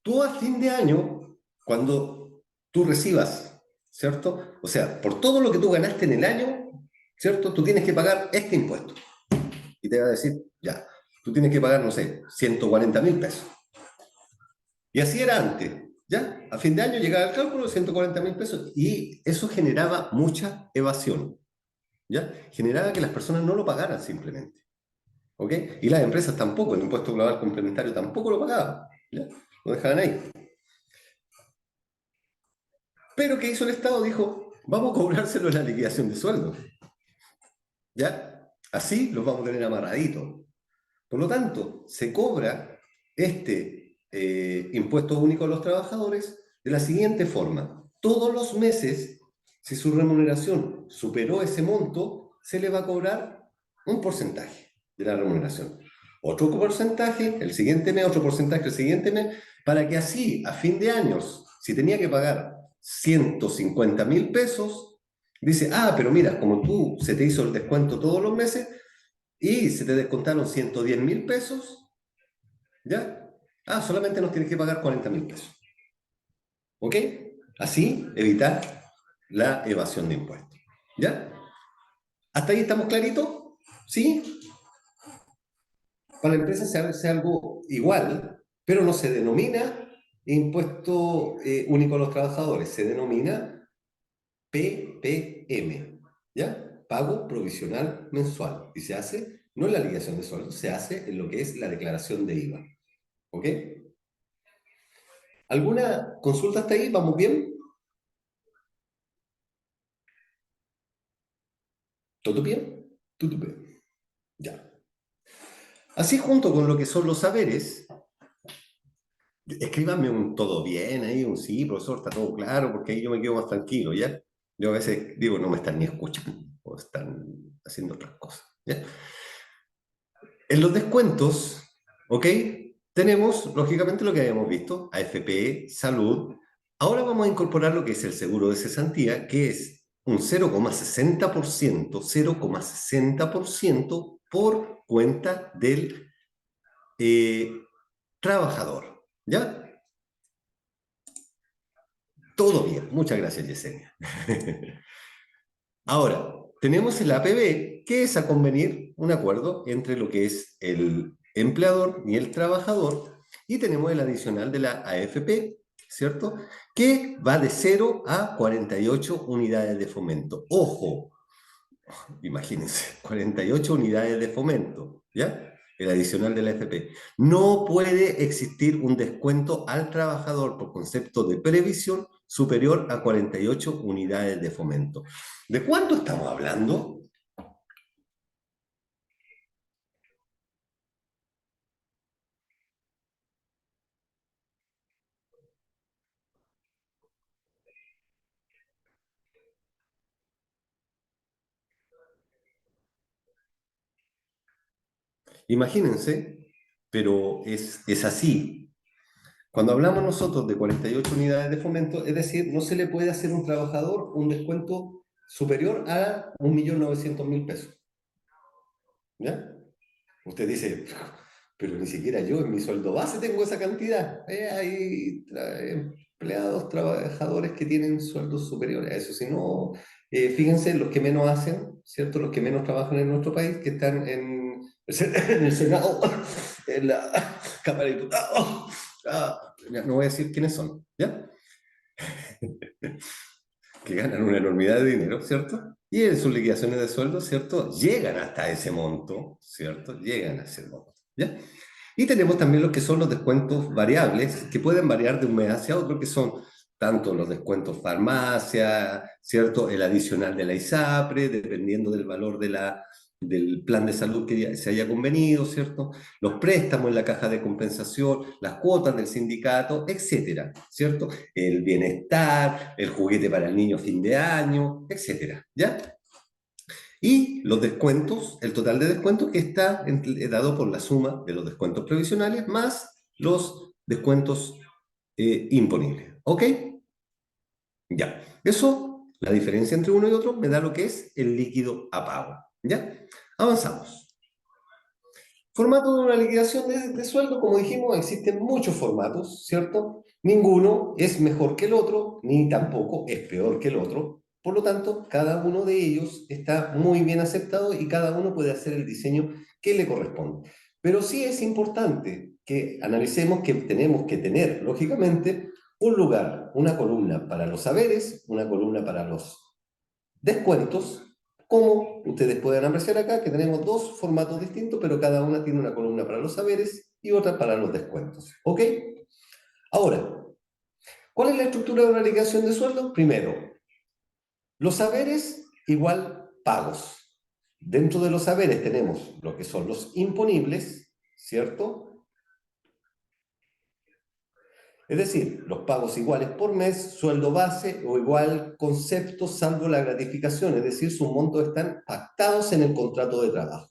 tú a fin de año, cuando tú recibas, ¿cierto? O sea, por todo lo que tú ganaste en el año, ¿cierto? Tú tienes que pagar este impuesto. Y te va a decir, ya, tú tienes que pagar, no sé, 140.000 pesos. Y así era antes, ¿ya? A fin de año llegaba el cálculo de 140.000 pesos y eso generaba mucha evasión, ¿ya? Generaba que las personas no lo pagaran simplemente, ¿ok? Y las empresas tampoco, el impuesto global complementario tampoco lo pagaban, ¿ya? Lo dejaban ahí. Pero ¿qué hizo el Estado? Dijo, vamos a cobrárselo en la liquidación de sueldos, ¿ya? Así los vamos a tener amarraditos. Por lo tanto, se cobra este impuesto único a los trabajadores de la siguiente forma. Todos los meses, si su remuneración superó ese monto, se le va a cobrar un porcentaje de la remuneración. Otro porcentaje el siguiente mes, otro porcentaje el siguiente mes, para que así, a fin de años, si tenía que pagar 150.000 pesos, dice, ah, pero mira, como tú se te hizo el descuento todos los meses, y se te descontaron 110.000 pesos, ¿ya? Ah, solamente nos tienes que pagar 40.000 pesos. ¿Ok? Así evitar la evasión de impuestos. ¿Ya? ¿Hasta ahí estamos claritos? ¿Sí? Para la empresa se hace algo igual, pero no se denomina impuesto único a los trabajadores, se denomina PPM, ¿ya? Pago provisional mensual. Y se hace, no en la liquidación de sueldos, se hace en lo que es la declaración de IVA. ¿Ok? ¿Alguna consulta hasta ahí? ¿Vamos bien? ¿Todo bien? Todo bien. Ya. Así junto con lo que son los saberes, escríbanme un todo bien ahí, un sí, profesor, está todo claro, porque ahí yo me quedo más tranquilo, ¿ya? Yo a veces digo, no me están ni escuchando, o están haciendo otras cosas, ¿ya? En los descuentos, ¿ok? Tenemos, lógicamente, lo que habíamos visto, AFP, salud. Ahora vamos a incorporar lo que es el seguro de cesantía, que es un 0,60% por cuenta del trabajador, ¿ya? Todo bien, muchas gracias, Yesenia. Ahora, tenemos el APB, que es a convenir un acuerdo entre lo que es el empleador y el trabajador, y tenemos el adicional de la AFP, ¿cierto? Que va de 0 a 48 unidades de fomento. Ojo, imagínense, 48 unidades de fomento, ¿ya? El adicional de la AFP. No puede existir un descuento al trabajador por concepto de previsión superior a 48 unidades de fomento. ¿De cuánto estamos hablando? Imagínense, pero es así. Cuando hablamos nosotros de 48 unidades de fomento, es decir, no se le puede hacer a un trabajador un descuento superior a 1.900.000 pesos. ¿Ya? Usted dice, pero ni siquiera yo en mi sueldo base tengo esa cantidad. Hay empleados, trabajadores que tienen sueldos superiores a eso. Si no, fíjense, los que menos hacen, ¿cierto? Los que menos trabajan en nuestro país, que están en el Senado, en la Cámara de Diputados. No voy a decir quiénes son, ¿ya? Que ganan una enormidad de dinero, ¿cierto? Y en sus liquidaciones de sueldo, ¿cierto? Llegan hasta ese monto, ¿cierto? Llegan a ese monto, ¿ya? Y tenemos también lo que son los descuentos variables, que pueden variar de un mes hacia otro, que son tanto los descuentos farmacia, ¿cierto? El adicional de la ISAPRE, dependiendo del valor del plan de salud que se haya convenido, ¿cierto? Los préstamos en la caja de compensación, las cuotas del sindicato, etcétera, ¿cierto? El bienestar, el juguete para el niño fin de año, etcétera, ¿ya? Y los descuentos, el total de descuentos que está dado por la suma de los descuentos previsionales más los descuentos imponibles. ¿Ok? Ya. Eso, la diferencia entre uno y otro, me da lo que es el líquido a pago. ¿Ya? Avanzamos. Formato de una liquidación de sueldo, como dijimos, existen muchos formatos, ¿cierto? Ninguno es mejor que el otro, ni tampoco es peor que el otro. Por lo tanto, cada uno de ellos está muy bien aceptado y cada uno puede hacer el diseño que le corresponde. Pero sí es importante que analicemos que tenemos que tener, lógicamente, un lugar, una columna para los saberes, una columna para los descuentos, como ustedes pueden apreciar acá, que tenemos dos formatos distintos, pero cada una tiene una columna para los saberes y otra para los descuentos. ¿Ok? Ahora, ¿cuál es la estructura de una liquidación de sueldo? Primero, los saberes igual pagos. Dentro de los saberes tenemos lo que son los imponibles, ¿cierto? Es decir, los pagos iguales por mes, sueldo base o igual concepto salvo la gratificación, es decir, sus montos están pactados en el contrato de trabajo.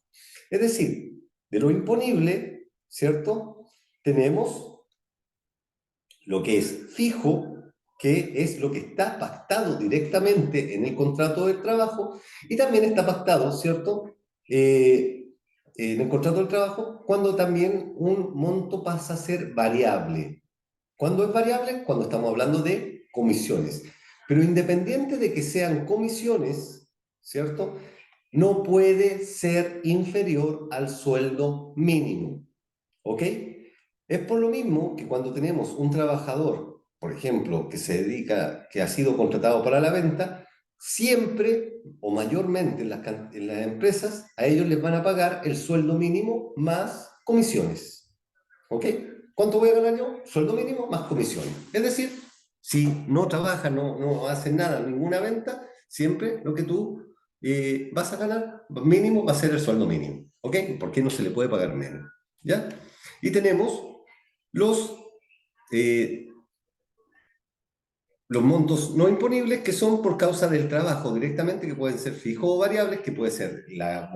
Es decir, de lo imponible, ¿cierto? Tenemos lo que es fijo, que es lo que está pactado directamente en el contrato de trabajo, y también está pactado, ¿cierto? En el contrato de trabajo, cuando también un monto pasa a ser variable. ¿Cuándo es variable? Cuando estamos hablando de comisiones. Pero independiente de que sean comisiones, ¿cierto? No puede ser inferior al sueldo mínimo. ¿Ok? Es por lo mismo que cuando tenemos un trabajador, por ejemplo, que se dedica, que ha sido contratado para la venta, siempre o mayormente en las empresas, a ellos les van a pagar el sueldo mínimo más comisiones. ¿Ok? ¿Cuánto voy a ganar yo? Sueldo mínimo más comisiones. Es decir, si no trabajas, no haces nada, ninguna venta, siempre lo que tú vas a ganar mínimo va a ser el sueldo mínimo. ¿Ok? ¿Por qué no se le puede pagar menos? ¿Ya? Y tenemos los, eh, los montos no imponibles que son por causa del trabajo directamente, que pueden ser fijos o variables, que puede ser la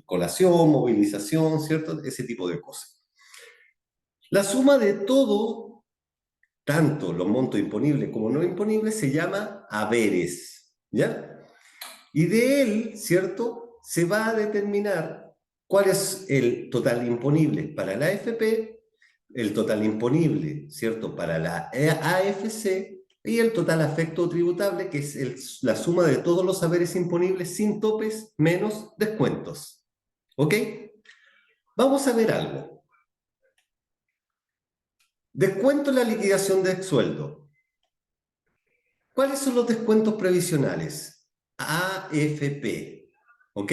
colación, movilización, ¿cierto? Ese tipo de cosas. La suma de todo, tanto los montos imponibles como no imponibles, se llama haberes, ¿ya? Y de él, ¿cierto? Se va a determinar cuál es el total imponible para la AFP, el total imponible, ¿cierto? Para la AFC y el total afecto tributable, que es la suma de todos los haberes imponibles sin topes menos descuentos. ¿Ok? Vamos a ver algo. Descuento en la liquidación de sueldo. ¿Cuáles son los descuentos previsionales? AFP, ¿ok?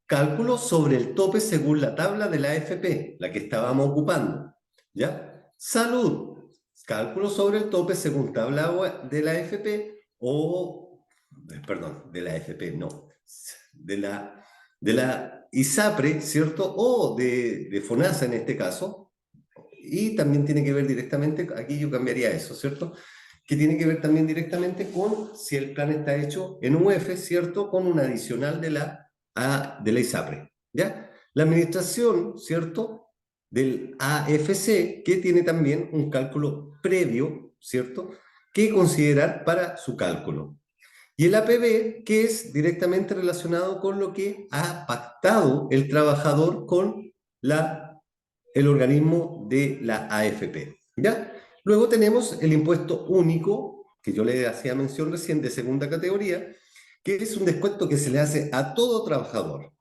Cálculo sobre el tope según la tabla de la AFP, la que estábamos ocupando, ¿ya? Salud, cálculo sobre el tope según tabla de la AFP perdón, de la AFP, no, de la ISAPRE, ¿cierto? O de FONASA en este caso, y también tiene que ver directamente, aquí yo cambiaría eso, ¿cierto? Que tiene que ver también directamente con si el plan está hecho en UF, ¿cierto? Con un adicional de la ISAPRE, ¿ya? La administración, ¿cierto? Del AFC, que tiene también un cálculo previo, ¿cierto? Que considerar para su cálculo. Y el APB, que es directamente relacionado con lo que ha pactado el trabajador con el organismo de la AFP, ¿ya? Luego tenemos el impuesto único, que yo le hacía mención recién, de segunda categoría, que es un descuento que se le hace a todo trabajador,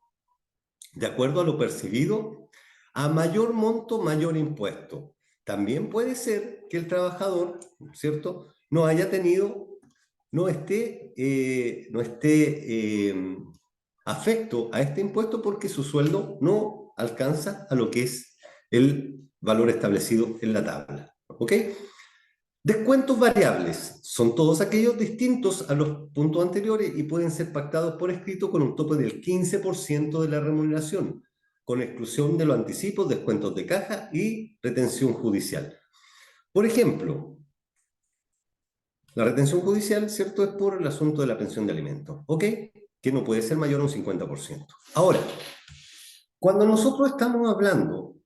de acuerdo a lo percibido, a mayor monto, mayor impuesto. También puede ser que el trabajador, ¿cierto?, no haya tenido, no esté afecto a este impuesto porque su sueldo no alcanza a lo que es el valor establecido en la tabla. ¿Ok? Descuentos variables son todos aquellos distintos a los puntos anteriores y pueden ser pactados por escrito con un tope del 15% de la remuneración, con exclusión de los anticipos, descuentos de caja y retención judicial. Por ejemplo, la retención judicial, ¿cierto?, es por el asunto de la pensión de alimentos, ¿ok? Que no puede ser mayor a un 50%. Ahora, cuando nosotros estamos hablando,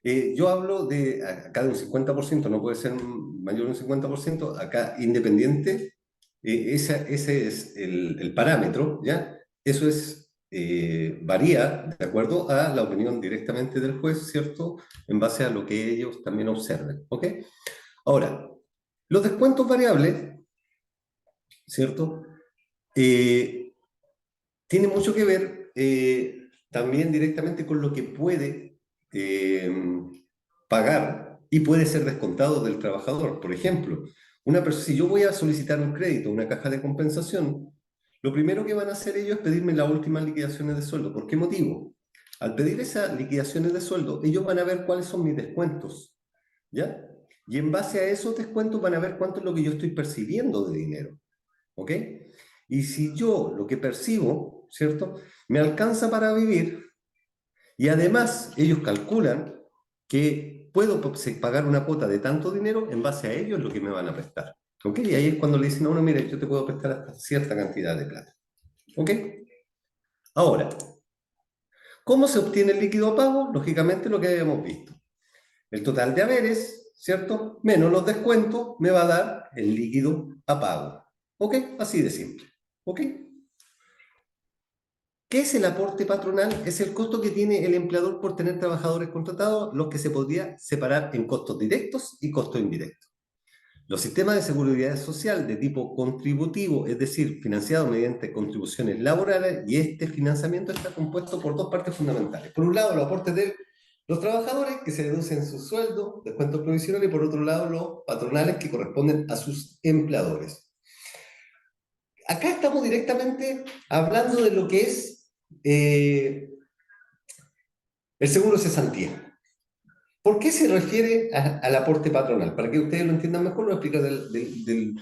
yo hablo de acá de un 50%, no puede ser mayor a un 50%, acá independiente, ese es el parámetro, ¿ya? Eso es, varía de acuerdo a la opinión directamente del juez, ¿cierto? En base a lo que ellos también observen, ¿ok? Ahora, los descuentos variables, ¿cierto? Tiene mucho que ver también directamente con lo que puede eh, pagar y puede ser descontado del trabajador. Por ejemplo, si yo voy a solicitar un crédito, una caja de compensación, lo primero que van a hacer ellos es pedirme las últimas liquidaciones de sueldo. ¿Por qué motivo? Al pedir esas liquidaciones de sueldo, ellos van a ver cuáles son mis descuentos, ¿ya? Y en base a esos descuentos van a ver cuánto es lo que yo estoy percibiendo de dinero, ¿ok? Y si yo lo que percibo, ¿cierto?, me alcanza para vivir, y además ellos calculan que puedo pagar una cuota de tanto dinero, en base a ello es lo que me van a prestar, ¿ok? Y ahí es cuando le dicen a uno, mire, yo te puedo prestar hasta cierta cantidad de plata, ¿ok? Ahora, ¿cómo se obtiene el líquido a pago? Lógicamente lo que habíamos visto. El total de haberes, ¿cierto?, menos los descuentos, me va a dar el líquido a pago, ¿ok? Así de simple, ¿ok? ¿Qué es el aporte patronal? Es el costo que tiene el empleador por tener trabajadores contratados, los que se podría separar en costos directos y costos indirectos. Los sistemas de seguridad social de tipo contributivo, es decir, financiado mediante contribuciones laborales, y este financiamiento está compuesto por dos partes fundamentales. Por un lado, los aportes de los trabajadores, que se deducen su sueldo, descuentos provisionales, y por otro lado, los patronales, que corresponden a sus empleadores. Acá estamos directamente hablando de lo que es el seguro de cesantía. ¿Por qué se refiere al aporte patronal? Para que ustedes lo entiendan mejor, lo explico del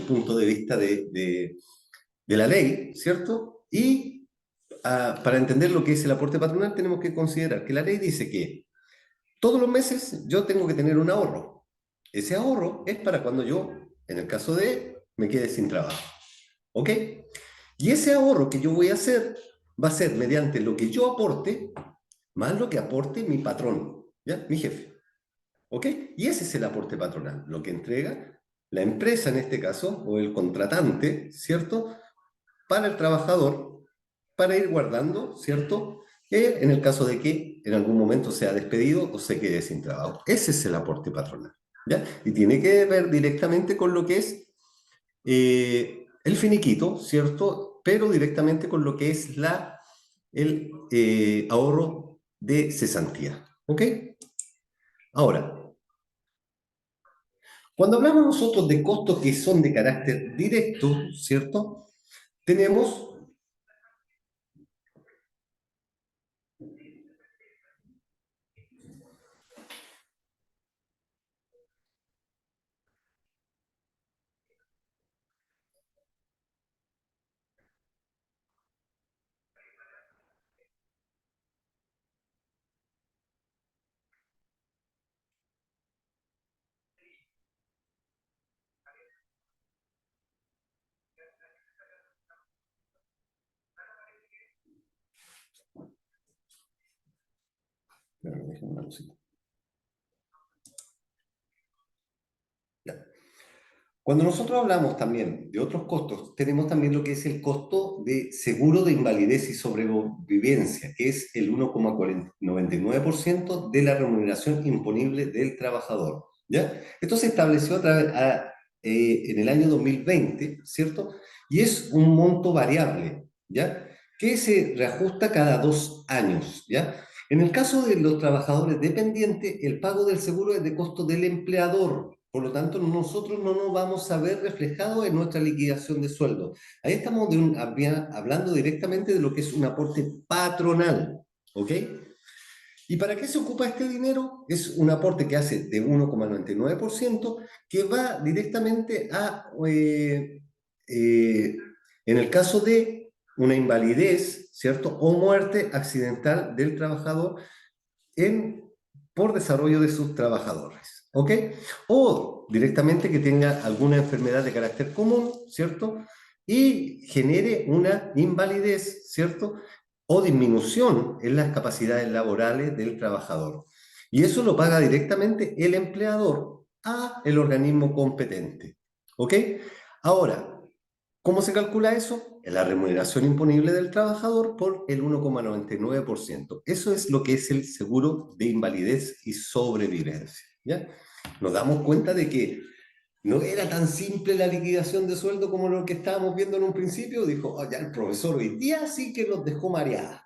punto de vista de la ley, ¿cierto? Y para entender lo que es el aporte patronal, tenemos que considerar que la ley dice que todos los meses yo tengo que tener un ahorro. Ese ahorro es para cuando yo, en el caso de, me quede sin trabajo. ¿Ok? Y ese ahorro que yo voy a hacer va a ser mediante lo que yo aporte, más lo que aporte mi patrón, ¿ya? Mi jefe. ¿Ok? Y ese es el aporte patronal, lo que entrega la empresa en este caso, o el contratante, ¿cierto?, para el trabajador, para ir guardando, ¿cierto?, en el caso de que en algún momento sea despedido o se quede sin trabajo. Ese es el aporte patronal, ¿ya? Y tiene que ver directamente con lo que es el finiquito, ¿cierto?, pero directamente con lo que es el ahorro de cesantía. ¿Ok? Ahora, cuando hablamos nosotros de costos que son de carácter directo, ¿cierto? Tenemos Cuando nosotros hablamos también de otros costos, tenemos también lo que es el costo de seguro de invalidez y sobrevivencia, que es el 1,99% de la remuneración imponible del trabajador, ¿ya? Esto se estableció en el año 2020, ¿cierto? Y es un monto variable, ¿ya?, que se reajusta cada 2 años, ¿ya? En el caso de los trabajadores dependientes, el pago del seguro es de costo del empleador. Por lo tanto, nosotros no nos vamos a ver reflejados en nuestra liquidación de sueldo. Ahí estamos hablando directamente de lo que es un aporte patronal, ¿ok? ¿Y para qué se ocupa este dinero? Es un aporte que hace de 1,99% que va directamente a, en el caso de una invalidez, ¿cierto? O muerte accidental del trabajador por desarrollo de sus trabajadores, ¿ok? O directamente que tenga alguna enfermedad de carácter común, ¿cierto? Y genere una invalidez, ¿cierto? O disminución en las capacidades laborales del trabajador. Y eso lo paga directamente el empleador a el organismo competente, ¿ok? Ahora, ¿cómo se calcula eso? La remuneración imponible del trabajador por el 1,99%. Eso es lo que es el seguro de invalidez y sobrevivencia, ¿ya? Nos damos cuenta de que no era tan simple la liquidación de sueldo como lo que estábamos viendo en un principio. Dijo, oh, ya el profesor hoy día sí que nos dejó mareada.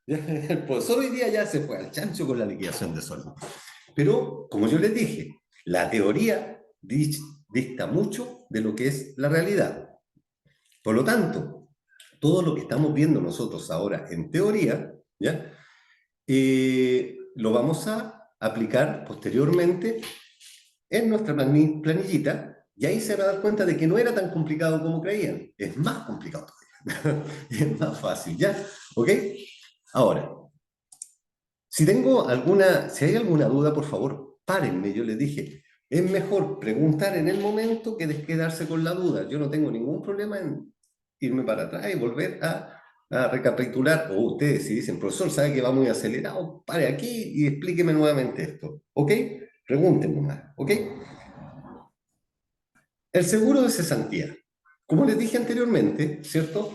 El profesor hoy día ya se fue al chancho con la liquidación de sueldo. Pero, como yo les dije, la teoría dista mucho de lo que es la realidad. Por lo tanto, todo lo que estamos viendo nosotros ahora en teoría, ¿ya? Lo vamos a aplicar posteriormente en nuestra planillita y ahí se van a dar cuenta de que no era tan complicado como creían. Es más complicado todavía. Es más fácil, ¿ya? ¿Ok? Ahora, si hay alguna duda, por favor, párenme. Yo les dije, es mejor preguntar en el momento que quedarse con la duda. Yo no tengo ningún problema en irme para atrás y volver a recapitular. O ustedes, si dicen, profesor, sabe que va muy acelerado, pare aquí y explíqueme nuevamente esto. ¿Ok? Pregúntenme más. ¿Ok? El seguro de cesantía. Como les dije anteriormente, ¿cierto?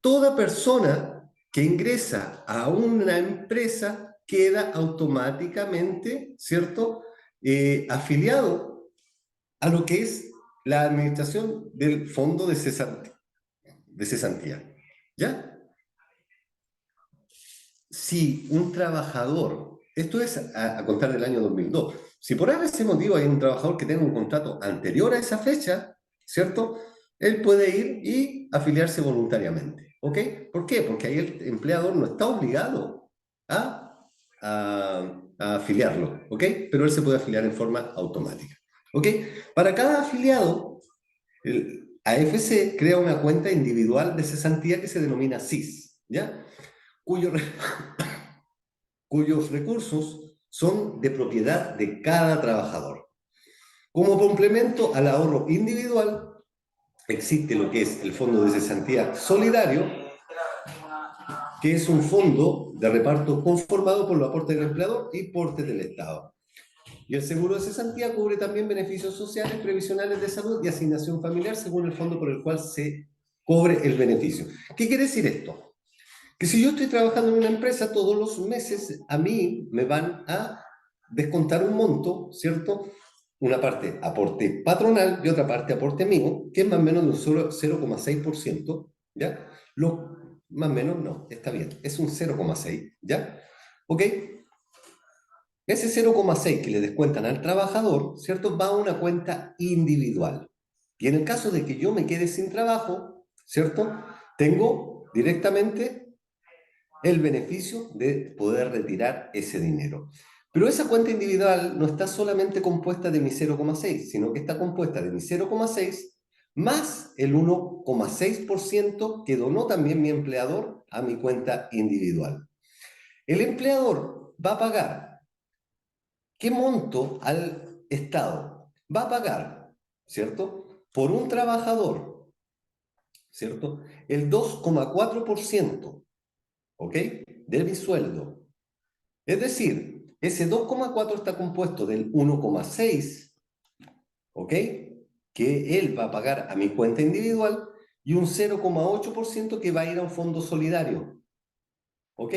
Toda persona que ingresa a una empresa queda automáticamente, ¿cierto? Afiliado a lo que es la administración del fondo de cesantía. ¿Ya? Si un trabajador, esto es a contar del año 2002, si por ese motivo hay un trabajador que tenga un contrato anterior a esa fecha, ¿cierto? Él puede ir y afiliarse voluntariamente, ¿ok? ¿Por qué? Porque ahí el empleador no está obligado a afiliarlo, ¿ok? Pero él se puede afiliar en forma automática, ¿ok? Para cada afiliado, el AFC crea una cuenta individual de cesantía que se denomina CIS, ¿ya? Cuyos recursos son de propiedad de cada trabajador. Como complemento al ahorro individual, existe lo que es el Fondo de Cesantía Solidario, que es un fondo de reparto conformado por los aportes del empleador y aportes del Estado. Y el seguro de cesantía cubre también beneficios sociales, previsionales de salud y asignación familiar según el fondo por el cual se cobre el beneficio. ¿Qué quiere decir esto? Que si yo estoy trabajando en una empresa, todos los meses a mí me van a descontar un monto, ¿cierto? Una parte aporte patronal y otra parte aporte mío, que es más o menos de un solo 0,6%, ¿ya? Más o menos no, está bien, es un 0,6, ¿ya? ¿Ok? Ese 0,6 que le descuentan al trabajador, ¿cierto? Va a una cuenta individual. Y en el caso de que yo me quede sin trabajo, ¿cierto? Tengo directamente el beneficio de poder retirar ese dinero. Pero esa cuenta individual no está solamente compuesta de mi 0,6, sino que está compuesta de mi 0,6 más el 1,6% que donó también mi empleador a mi cuenta individual. El empleador va a pagar, ¿qué monto al Estado? Va a pagar, ¿cierto? Por un trabajador, ¿cierto? El 2,4%, ¿ok? De mi sueldo. Es decir, ese 2,4 está compuesto del 1,6, ¿ok? Que él va a pagar a mi cuenta individual y un 0,8% que va a ir a un fondo solidario, ¿ok?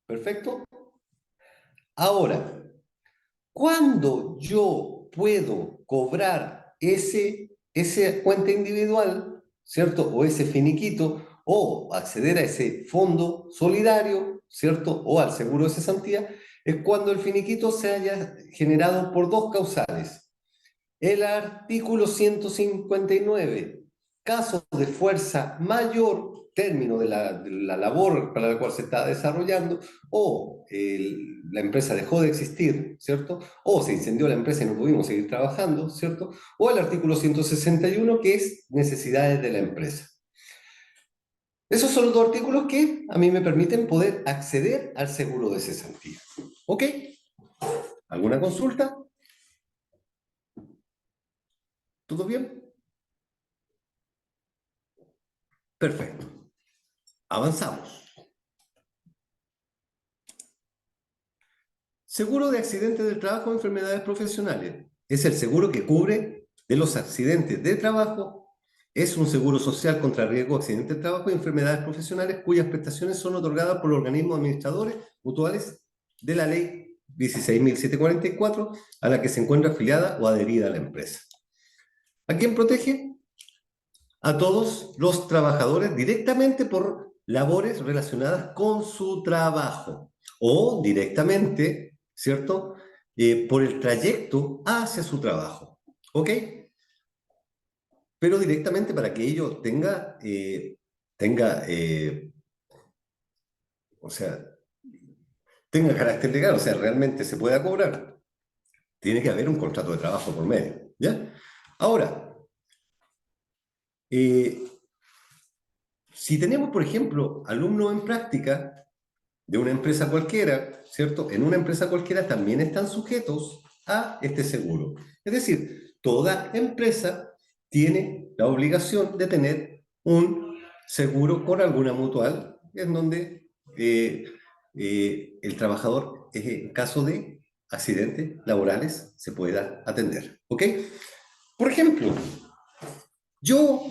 Perfecto. Ahora, ¿cuándo yo puedo cobrar esa cuenta individual, ¿cierto? O ese finiquito, o acceder a ese fondo solidario, ¿cierto? O al seguro de cesantía, es cuando el finiquito se haya generado por dos causales. El artículo 159, casos de fuerza mayor, término de la labor para la cual se está desarrollando, o la empresa dejó de existir, ¿cierto? O se incendió la empresa y no pudimos seguir trabajando, ¿cierto? O el artículo 161, que es necesidades de la empresa. Esos son los dos artículos que a mí me permiten poder acceder al seguro de cesantía. ¿Ok? ¿Alguna consulta? ¿Todo bien? Perfecto. Avanzamos. Seguro de accidentes del trabajo o enfermedades profesionales. Es el seguro que cubre de los accidentes de trabajo. Es un seguro social contra riesgo de accidentes de trabajo y enfermedades profesionales cuyas prestaciones son otorgadas por los organismos administradores mutuales de la ley 16.744 a la que se encuentra afiliada o adherida a la empresa. ¿A quién protege? A todos los trabajadores directamente por labores relacionadas con su trabajo o directamente, ¿cierto? Por el trayecto hacia su trabajo, ¿ok? Pero directamente para que ello o sea, tenga carácter legal, o sea, realmente se pueda cobrar. Tiene que haber un contrato de trabajo por medio, ¿ya? Ahora, si tenemos, por ejemplo, alumnos en práctica de una empresa cualquiera, ¿cierto? En una empresa cualquiera también están sujetos a este seguro. Es decir, toda empresa tiene la obligación de tener un seguro con alguna mutual, en donde el trabajador, en caso de accidentes laborales, se pueda atender. ¿Ok? Por ejemplo, yo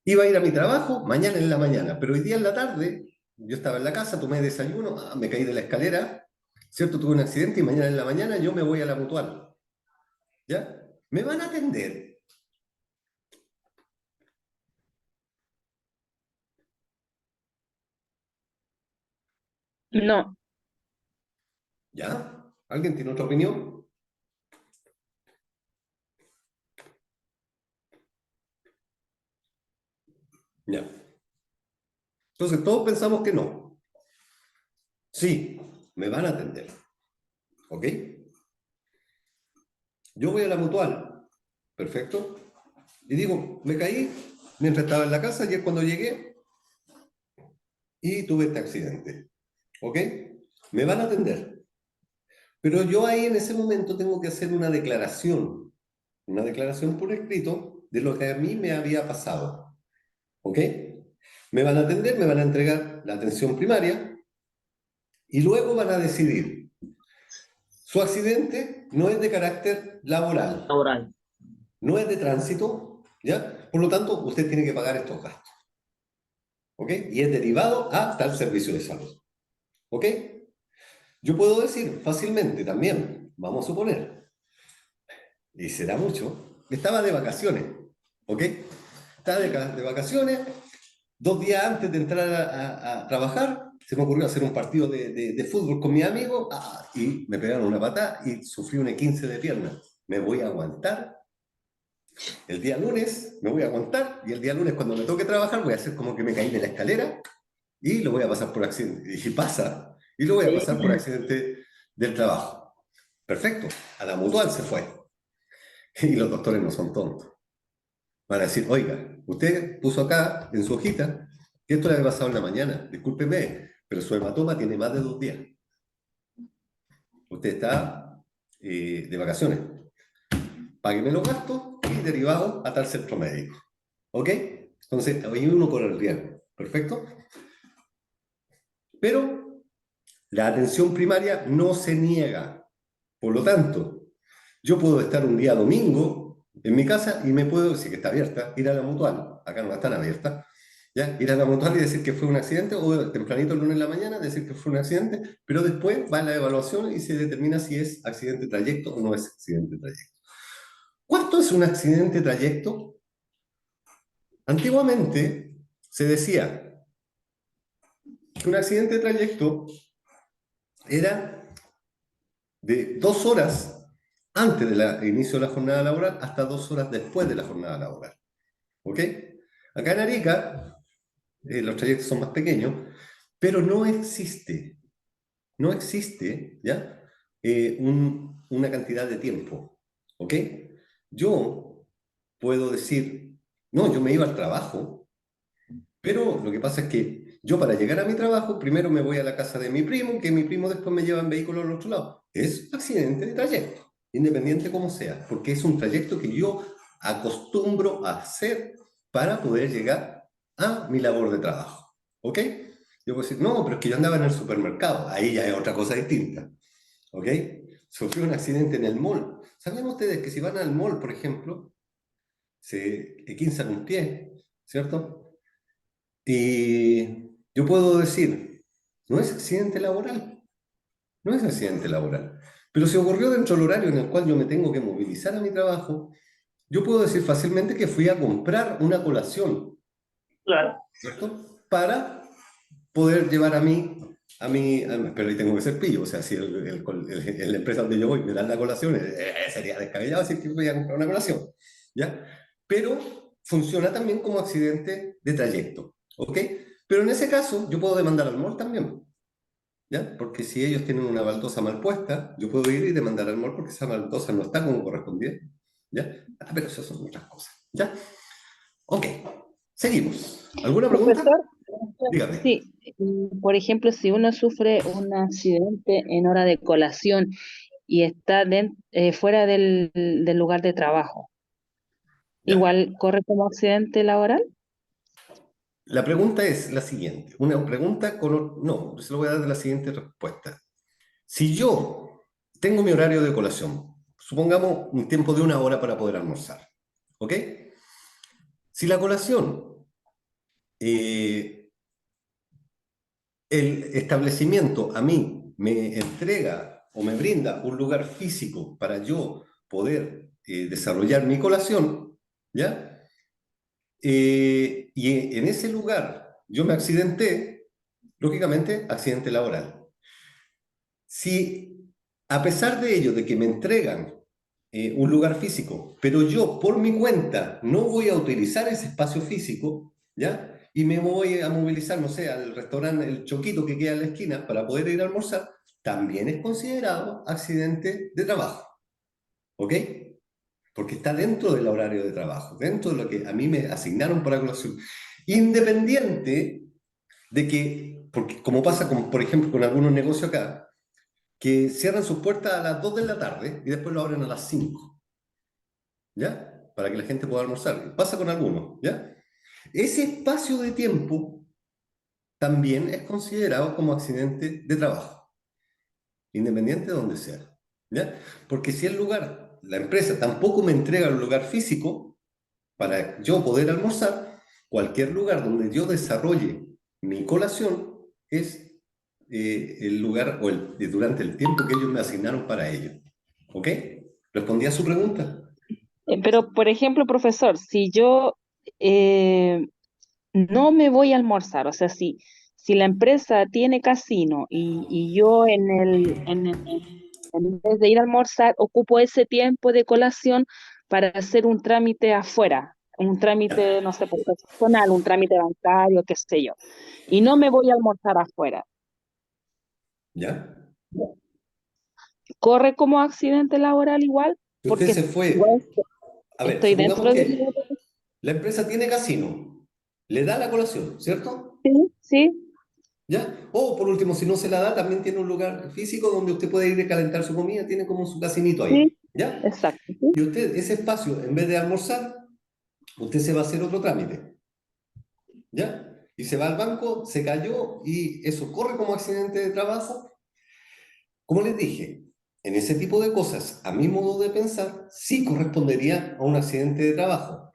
iba a ir a mi trabajo mañana en la mañana, pero hoy día en la tarde yo estaba en la casa, tomé desayuno, me caí de la escalera, ¿cierto? Tuve un accidente y mañana en la mañana yo me voy a la mutual. ¿Ya? ¿Me van a atender? No, ¿Ya? ¿Alguien tiene otra opinión? Ya. Entonces todos pensamos que no. Sí, me van a atender. ¿Ok? Yo voy a la mutual. Perfecto. Y digo, me caí mientras estaba en la casa y es cuando llegué y tuve este accidente. ¿Ok? Me van a atender. Pero yo ahí en ese momento tengo que hacer una declaración por escrito de lo que a mí me había pasado. ¿Ok? Me van a atender, me van a entregar la atención primaria y luego van a decidir. Su accidente no es de carácter laboral, Laboral. no es de tránsito, ¿ya? Por lo tanto, usted tiene que pagar estos gastos. ¿Ok? Y es derivado a tal servicio de salud. ¿Ok? Yo puedo decir fácilmente también, vamos a suponer, y será mucho, estaba de vacaciones. ¿Ok? Estaba de vacaciones, 2 días antes de entrar a trabajar, se me ocurrió hacer un partido de fútbol con mi amigo y me pegaron una patada y sufrí un 15 de pierna. Me voy a aguantar. El día lunes me voy a aguantar y el día lunes cuando me toque trabajar voy a hacer como que me caí de la escalera y lo voy a pasar por accidente. Y pasa. Y lo voy a pasar por accidente del trabajo. Perfecto. A la mutual se fue. Y los doctores no son tontos. Van a decir, oiga, usted puso acá en su hojita que esto le había pasado en la mañana. Discúlpeme, pero su hematoma tiene más de 2 días. Usted está de vacaciones. Págueme los gastos y derivado a tal centro médico. ¿Ok? Entonces, ahí uno corre el riesgo. ¿Perfecto? Pero la atención primaria no se niega. Por lo tanto, yo puedo estar un día domingo en mi casa y me puedo, si que está abierta, ir a la mutual. Acá no están abiertas. ¿Ya? Ir a la mutual y decir que fue un accidente, o tempranito el lunes en la mañana decir que fue un accidente, pero después va a la evaluación y se determina si es accidente trayecto o no es accidente trayecto. ¿Cuánto es un accidente trayecto? Antiguamente se decía que un accidente de trayecto era de 2 horas antes del inicio de la jornada laboral hasta 2 horas después de la jornada laboral. ¿Ok? Acá en Arica los trayectos son más pequeños, pero no existe, ¿ya? Una cantidad de tiempo, ¿ok? Yo puedo decir, no, yo me iba al trabajo, pero lo que pasa es que yo para llegar a mi trabajo, primero me voy a la casa de mi primo, que mi primo después me lleva en vehículo al otro lado. Es accidente de trayecto, independiente como sea, porque es un trayecto que yo acostumbro a hacer para poder llegar a mi labor de trabajo, ¿ok? Yo puedo decir, no, pero es que yo andaba en el supermercado, ahí ya es otra cosa distinta, ¿ok? Sufrió un accidente en el mall. ¿Saben ustedes que si van al mall, por ejemplo, se quinzan un pie, ¿cierto? Y yo puedo decir, no es accidente laboral, no es accidente laboral. Pero si ocurrió dentro del horario en el cual yo me tengo que movilizar a mi trabajo, yo puedo decir fácilmente que fui a comprar una colación, Claro. ¿cierto? Para poder llevar pero ahí tengo que ser pillo, o sea, si la empresa donde yo voy me dan la colación, sería descabellado decir que voy a comprar una colación, ¿ya? Pero funciona también como accidente de trayecto, ¿ok? Pero en ese caso yo puedo demandar al mall también, ¿ya? Porque si ellos tienen una baldosa mal puesta, yo puedo ir y demandar al mall porque esa baldosa no está como correspondía, ¿ya? Ah, pero esas son otras cosas, ¿ya? Ok, seguimos. ¿Alguna pregunta? Profesor, Dígame. sí, por ejemplo, si uno sufre un accidente en hora de colación y está fuera del lugar de trabajo, Ya. ¿igual corre como accidente laboral? La pregunta es la siguiente. Una pregunta con... No, se lo voy a dar de la siguiente respuesta. Si yo tengo mi horario de colación, supongamos un tiempo de 1 hora para poder almorzar, ¿ok? Si la colación, eh, el establecimiento a mí me entrega o me brinda un lugar físico para yo poder desarrollar mi colación, ¿ya? Y en ese lugar yo me accidenté, lógicamente, accidente laboral. Si a pesar de ello, de que me entregan un lugar físico, pero yo por mi cuenta no voy a utilizar ese espacio físico, ¿ya? Y me voy a movilizar, no sé, al restaurante El Choquito que queda en la esquina para poder ir a almorzar, también es considerado accidente de trabajo, ¿ok? Porque está dentro del horario de trabajo, dentro de lo que a mí me asignaron para colación. Independiente de que, porque como pasa, con, por ejemplo, con algunos negocios acá, que cierran sus puertas a las 2 de la tarde y después lo abren a las 5, ¿ya? Para que la gente pueda almorzar. Pasa con algunos, ¿ya? Ese espacio de tiempo también es considerado como accidente de trabajo, independiente de donde sea, ¿ya? Porque si el lugar, la empresa tampoco me entrega el lugar físico para yo poder almorzar, cualquier lugar donde yo desarrolle mi colación es el lugar o durante el tiempo que ellos me asignaron para ello. ¿Ok? ¿Respondí a su pregunta? Pero, por ejemplo, profesor, si yo eh, no me voy a almorzar, o sea, si la empresa tiene casino y yo en vez de ir a almorzar, ocupo ese tiempo de colación para hacer un trámite afuera, un trámite, no sé, pues, personal, un trámite bancario, qué sé yo, y no me voy a almorzar afuera, ¿Ya? ¿corre como accidente laboral igual? Usted Porque se igual fue. A ver, estoy supongamos dentro de... que la empresa tiene casino, le da la colación, ¿cierto? Sí, sí, ¿Ya? O por último, si no se la da, también tiene un lugar físico donde usted puede ir a calentar su comida, tiene como su casinito ahí, sí, ¿ya? exacto. Sí. Y usted, ese espacio, en vez de almorzar, usted se va a hacer otro trámite, ¿ya? Y se va al banco, se cayó y eso corre como accidente de trabajo. Como les dije, en ese tipo de cosas, a mi modo de pensar, sí correspondería a un accidente de trabajo.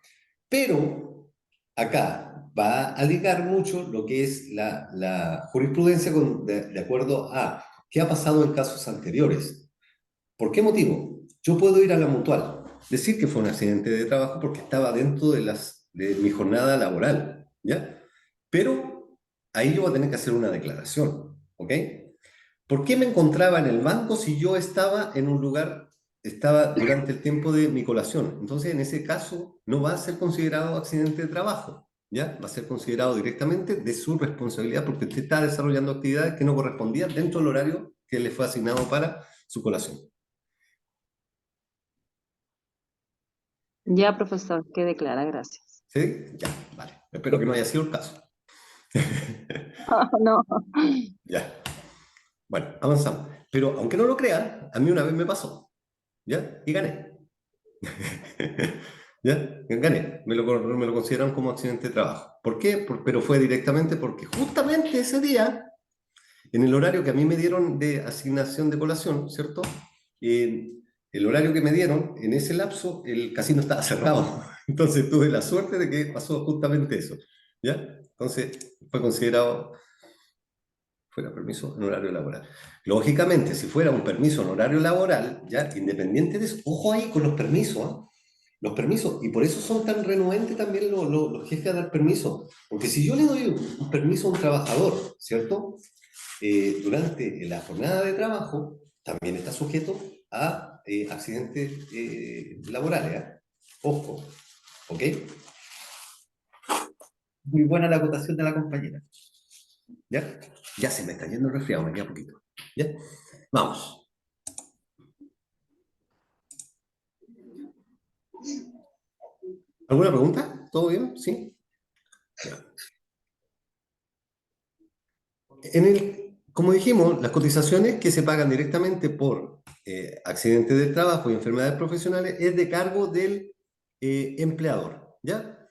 Pero acá va a ligar mucho lo que es la jurisprudencia de acuerdo a qué ha pasado en casos anteriores. ¿Por qué motivo? Yo puedo ir a la mutual, decir que fue un accidente de trabajo porque estaba dentro de mi jornada laboral, ¿ya? Pero ahí yo voy a tener que hacer una declaración, ¿ok? ¿Por qué me encontraba en el banco si yo estaba en un lugar, estaba durante el tiempo de mi colación? Entonces, en ese caso, no va a ser considerado accidente de trabajo, ¿ya? Va a ser considerado directamente de su responsabilidad porque usted está desarrollando actividades que no correspondían dentro del horario que le fue asignado para su colación. Ya, profesor, quede clara, gracias. ¿Sí? Ya, vale. Espero que no haya sido el caso. No. Ya. Bueno, avanzamos. Pero aunque no lo crean, a mí una vez me pasó. ¿Ya? Y gané. ¿Ya? Gané. Me lo consideraron como accidente de trabajo. ¿Por qué? Pero fue directamente porque justamente ese día, en el horario que a mí me dieron de asignación de colación, ¿cierto? El horario que me dieron, en ese lapso, el casino estaba cerrado. Entonces tuve la suerte de que pasó justamente eso. ¿Ya? Entonces fue considerado fuera permiso en horario laboral. Lógicamente, si fuera un permiso en horario laboral, ya independiente de eso, ojo ahí con los permisos, ¿eh? Los permisos, y por eso son tan renuentes también los jefes a dar permiso, porque si yo le doy un permiso a un trabajador, ¿cierto? Durante la jornada de trabajo, también está sujeto a accidentes laborales, ¿eh? Ojo, ¿ok? Muy buena la acotación de la compañera. ¿Ya? Ya se me está yendo el resfriado, me queda poquito. ¿Ya? Vamos. ¿Alguna pregunta? ¿Todo bien? ¿Sí? Ya. Como dijimos, las cotizaciones que se pagan directamente por accidentes del trabajo y enfermedades profesionales es de cargo del empleador, ¿ya?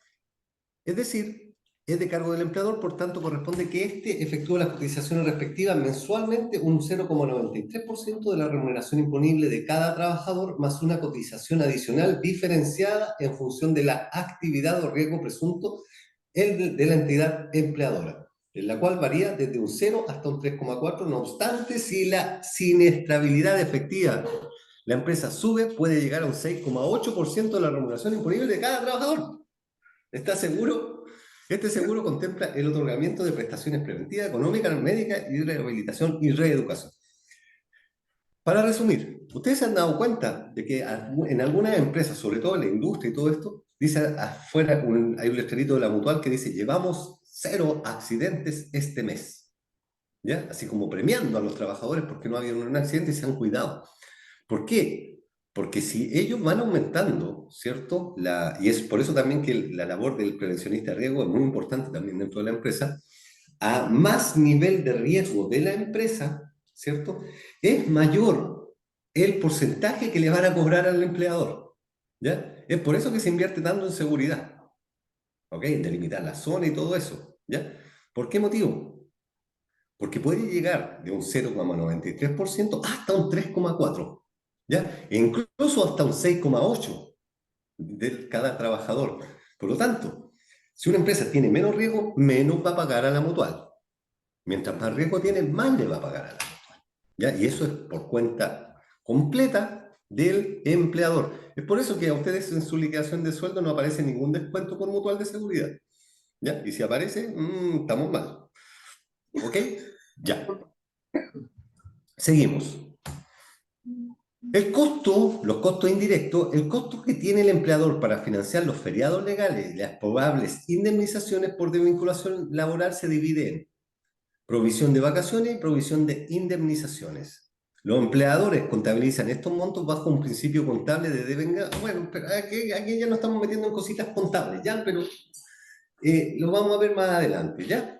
Es decir, es de cargo del empleador, por tanto corresponde que éste efectúe las cotizaciones respectivas mensualmente un 0,93% de la remuneración imponible de cada trabajador, más una cotización adicional diferenciada en función de la actividad o riesgo presunto de la entidad empleadora, en la cual varía desde un 0 hasta un 3,4, no obstante, si la siniestrabilidad efectiva la empresa sube, puede llegar a un 6,8% de la remuneración imponible de cada trabajador. ¿Está seguro? Este seguro contempla el otorgamiento de prestaciones preventivas, económicas, médicas y rehabilitación y reeducación. Para resumir, ustedes se han dado cuenta de que en algunas empresas, sobre todo en la industria y todo esto, dice afuera, hay un letrerito de la Mutual que dice, llevamos 0 accidentes este mes. ¿Ya? Así como premiando a los trabajadores porque no había un accidente y se han cuidado. ¿Por qué? Porque si ellos van aumentando, ¿cierto? Y es por eso también que la labor del prevencionista de riesgo es muy importante también dentro de la empresa, a más nivel de riesgo de la empresa, ¿cierto? Es mayor el porcentaje que le van a cobrar al empleador, ¿ya? Es por eso que se invierte tanto en seguridad, ¿ok? En delimitar la zona y todo eso, ¿ya? ¿Por qué motivo? Porque puede llegar de un 0,93% hasta un 3,4%, ¿ya? E incluso hasta un 6,8% de cada trabajador. Por lo tanto, si una empresa tiene menos riesgo, menos va a pagar a la mutual. Mientras más riesgo tiene, más le va a pagar a la mutual, ¿ya? Y eso es por cuenta completa del empleador. Es por eso que a ustedes en su liquidación de sueldo no aparece ningún descuento por mutual de seguridad, ¿ya? Y si aparece, estamos mal. ¿Ok? Ya. Seguimos. El costo, los costos indirectos, el costo que tiene el empleador para financiar los feriados legales y las probables indemnizaciones por desvinculación laboral se divide en provisión de vacaciones y provisión de indemnizaciones. Los empleadores contabilizan estos montos bajo un principio contable de devenga. Bueno, pero aquí ya no estamos metiendo en cositas contables, ¿ya? Pero lo vamos a ver más adelante, ¿ya?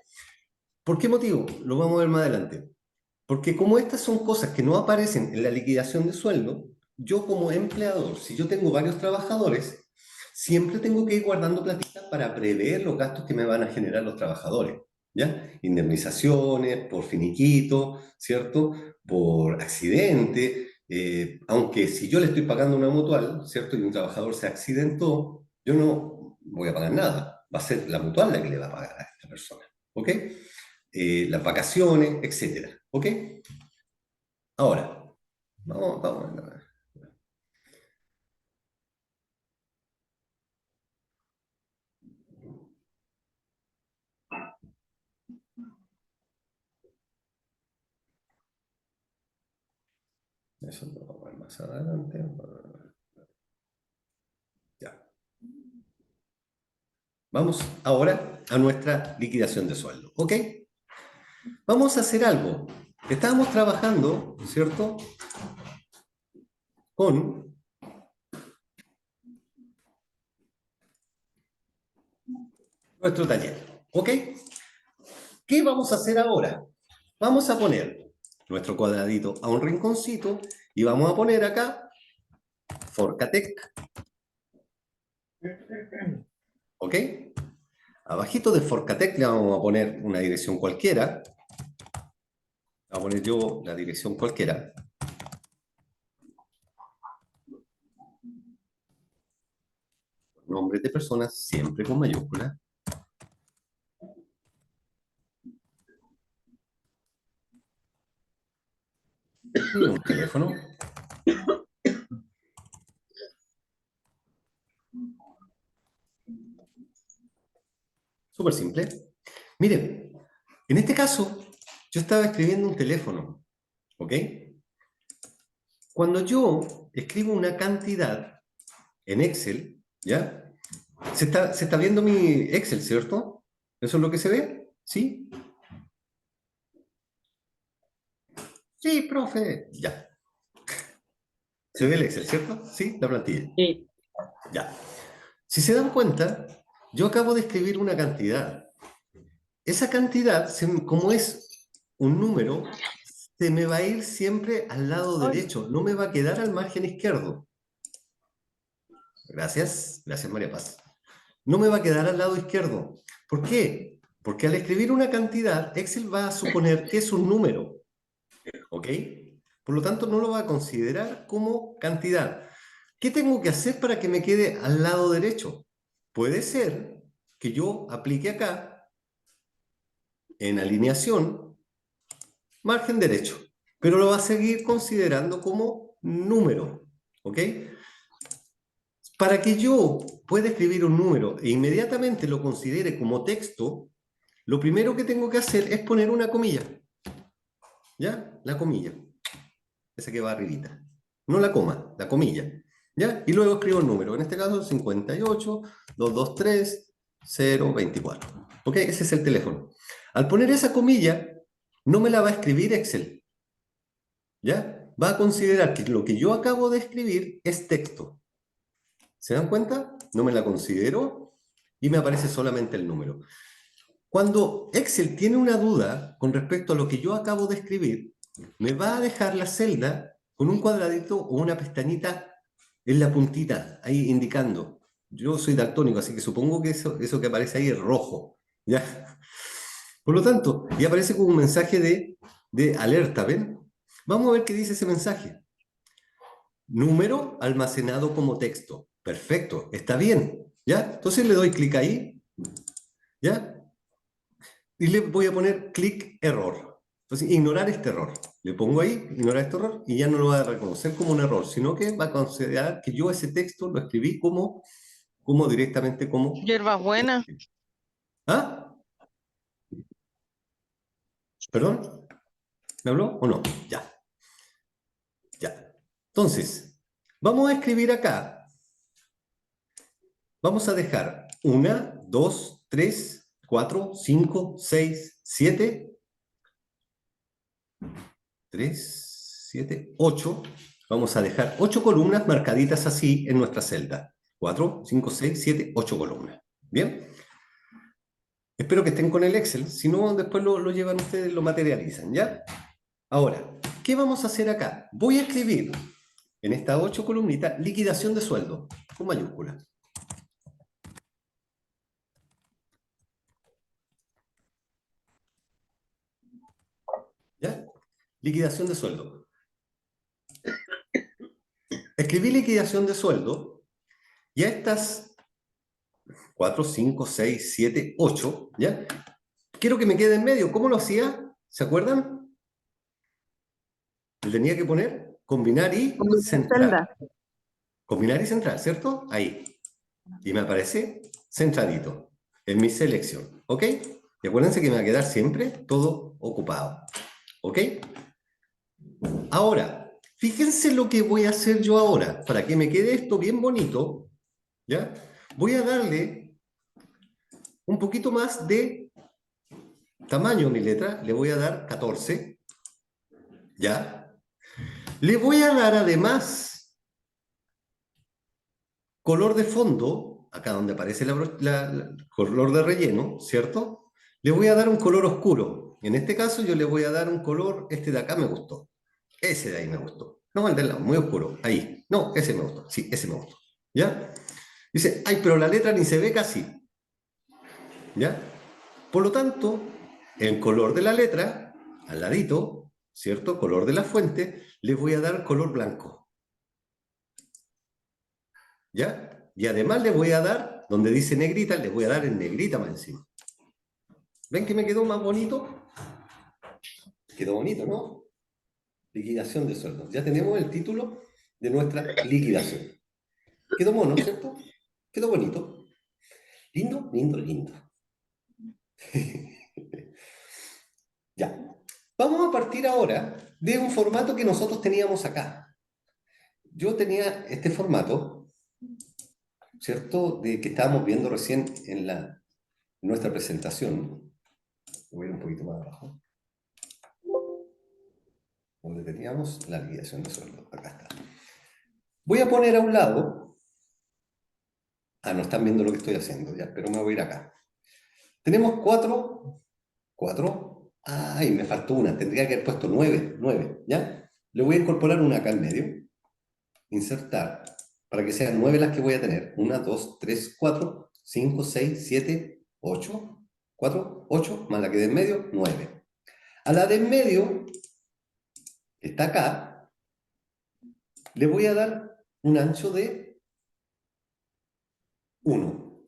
¿Por qué motivo? Lo vamos a ver más adelante. Porque como estas son cosas que no aparecen en la liquidación de sueldo, yo como empleador, si yo tengo varios trabajadores, siempre tengo que ir guardando platitas para prever los gastos que me van a generar los trabajadores, ¿ya? Indemnizaciones, por finiquito, ¿cierto? Por accidente, aunque si yo le estoy pagando una mutual, ¿cierto? Y un trabajador se accidentó, yo no voy a pagar nada, va a ser la mutual la que le va a pagar a esta persona, ¿ok? Las vacaciones, etcétera. ¿Ok? Ahora, vamos. Eso lo vamos a ver más adelante. Ya. Vamos ahora a nuestra liquidación de sueldo, ¿ok? Vamos a hacer algo. Estábamos trabajando, ¿cierto? Con nuestro taller, ¿ok? ¿Qué vamos a hacer ahora? Vamos a poner nuestro cuadradito a un rinconcito y vamos a poner acá Forcatec, ¿ok? Abajito de Forcatec le vamos a poner una dirección cualquiera. Voy a poner yo la dirección cualquiera. Nombres de personas siempre con mayúsculas. Y un teléfono. Súper simple. Miren, en este caso, yo estaba escribiendo un teléfono, ¿ok? Cuando yo escribo una cantidad en Excel, ¿ya? Se está viendo mi Excel, ¿cierto? ¿Eso es lo que se ve? ¿Sí? Sí, profe. Ya. Se ve el Excel, ¿cierto? Sí, la plantilla. Sí. Ya. Si se dan cuenta, yo acabo de escribir una cantidad. Esa cantidad, como es un número, se me va a ir siempre al lado derecho, no me va a quedar al margen izquierdo. Gracias, gracias María Paz. No me va a quedar al lado izquierdo. ¿Por qué? Porque al escribir una cantidad, Excel va a suponer que es un número, ¿ok? Por lo tanto, no lo va a considerar como cantidad. ¿Qué tengo que hacer para que me quede al lado derecho? Puede ser que yo aplique acá, en alineación, margen derecho, pero lo va a seguir considerando como número, ¿ok? Para que yo pueda escribir un número e inmediatamente lo considere como texto, lo primero que tengo que hacer es poner una comilla, ¿ya? La comilla, esa que va arribita. No la coma, la comilla, ¿ya? Y luego escribo el número, en este caso 58-223-024, ¿ok? Ese es el teléfono. Al poner esa comilla, no me la va a escribir Excel, ¿ya? Va a considerar que lo que yo acabo de escribir es texto. ¿Se dan cuenta? No me la considero y me aparece solamente el número. Cuando Excel tiene una duda con respecto a lo que yo acabo de escribir, me va a dejar la celda con un cuadradito o una pestañita en la puntita, ahí indicando. Yo soy daltónico, así que supongo que eso que aparece ahí es rojo, ¿ya? Por lo tanto, y aparece como un mensaje de alerta, ¿ven? Vamos a ver qué dice ese mensaje. Número almacenado como texto. Perfecto, está bien, ¿ya? Entonces le doy clic ahí, ¿ya? Y le voy a poner clic error. Entonces, ignorar este error. Le pongo ahí, ignorar este error, y ya no lo va a reconocer como un error, sino que va a considerar que yo ese texto lo escribí como directamente como... Hierbabuena. ¿Ah? ¿Perdón? ¿Me habló o no? Ya. Ya. Entonces, vamos a escribir acá. Vamos a dejar 1, 2, 3, 4, 5, 6, 7, 3, 7, 8. Vamos a dejar 8 columnas marcaditas así en nuestra celda. 4, 5, 6, 7, 8 columnas. ¿Bien? Espero que estén con el Excel. Si no, después lo llevan ustedes, lo materializan, ¿ya? Ahora, ¿qué vamos a hacer acá? Voy a escribir en estas 8 columnitas liquidación de sueldo, con mayúscula. ¿Ya? Liquidación de sueldo. Escribí liquidación de sueldo y a estas 4, 5, 6, 7, 8, ¿ya? Quiero que me quede en medio. ¿Cómo lo hacía? ¿Se acuerdan? Le tenía que poner combinar y centrar. Combinar y centrar, ¿cierto? Ahí. Y me aparece centradito en mi selección, ¿ok? Y acuérdense que me va a quedar siempre todo ocupado, ¿ok? Ahora, fíjense lo que voy a hacer yo ahora, para que me quede esto bien bonito, ¿ya? Voy a darle un poquito más de tamaño a mi letra, le voy a dar 14, ¿ya? Le voy a dar además color de fondo, acá donde aparece el color de relleno, ¿cierto? Le voy a dar un color oscuro. En este caso yo le voy a dar un color, este de acá me gustó. Ese de ahí me gustó. No, el del lado, muy oscuro. Ahí. No, ese me gustó. Sí, ese me gustó. ¿Ya? Dice, ay, pero la letra ni se ve casi. ¿Ya? Por lo tanto, el color de la letra, al ladito, ¿cierto? Color de la fuente, le voy a dar color blanco. ¿Ya? Y además le voy a dar, donde dice negrita, le voy a dar en negrita más encima. ¿Ven que me quedó más bonito? Quedó bonito, ¿no? Liquidación de sueldos. Ya tenemos el título de nuestra liquidación. Quedó mono, ¿cierto? Quedó bonito. Lindo, lindo, lindo. Ya. Vamos a partir ahora de un formato que nosotros teníamos acá. Yo tenía este formato, ¿cierto? De que estábamos viendo recién en nuestra presentación. Voy a ir un poquito más abajo. Donde teníamos la liquidación de sueldo. Acá está. Voy a poner a un lado. Ah, no están viendo lo que estoy haciendo, ya, pero me voy a ir acá. Tenemos cuatro. Ay, me faltó una. Tendría que haber puesto 9, ¿ya? Le voy a incorporar una acá en medio. Insertar. Para que sean 9 las que voy a tener. 1, 2, 3, 4, 5, 6, 7, 8. 4, 8, más la que de en medio, 9. A la de en medio, que está acá, le voy a dar un ancho de 1.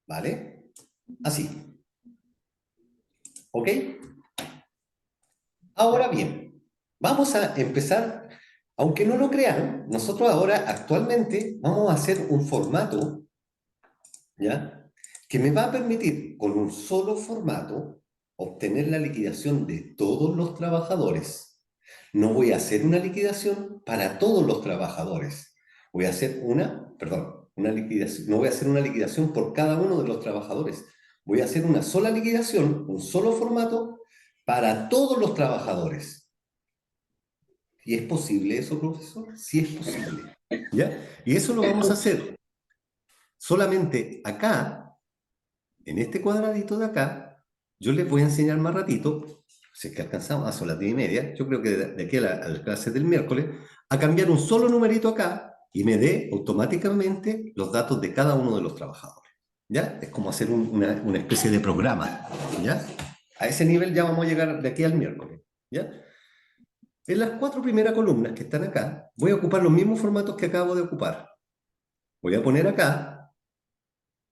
¿Vale? Así. ¿Ok? Ahora bien, vamos a empezar, aunque no lo crean, nosotros ahora actualmente vamos a hacer un formato, ¿ya? Que me va a permitir con un solo formato obtener la liquidación de todos los trabajadores. No voy a hacer una liquidación para todos los trabajadores. Voy a hacer una liquidación, no voy a hacer una liquidación por cada uno de los trabajadores. Voy a hacer una sola liquidación, un solo formato para todos los trabajadores. ¿Y es posible eso, profesor? Sí es posible. ¿Ya? Y eso lo vamos a hacer solamente acá, en este cuadradito de acá. Yo les voy a enseñar más ratito, si es que alcanzamos, son las 10:30, yo creo que de aquí a las clases del miércoles, a cambiar un solo numerito acá y me dé automáticamente los datos de cada uno de los trabajadores. ¿Ya? Es como hacer una especie de programa. ¿Ya? A ese nivel ya vamos a llegar de aquí al miércoles. ¿Ya? En las 4 primeras columnas que están acá, voy a ocupar los mismos formatos que acabo de ocupar. Voy a poner acá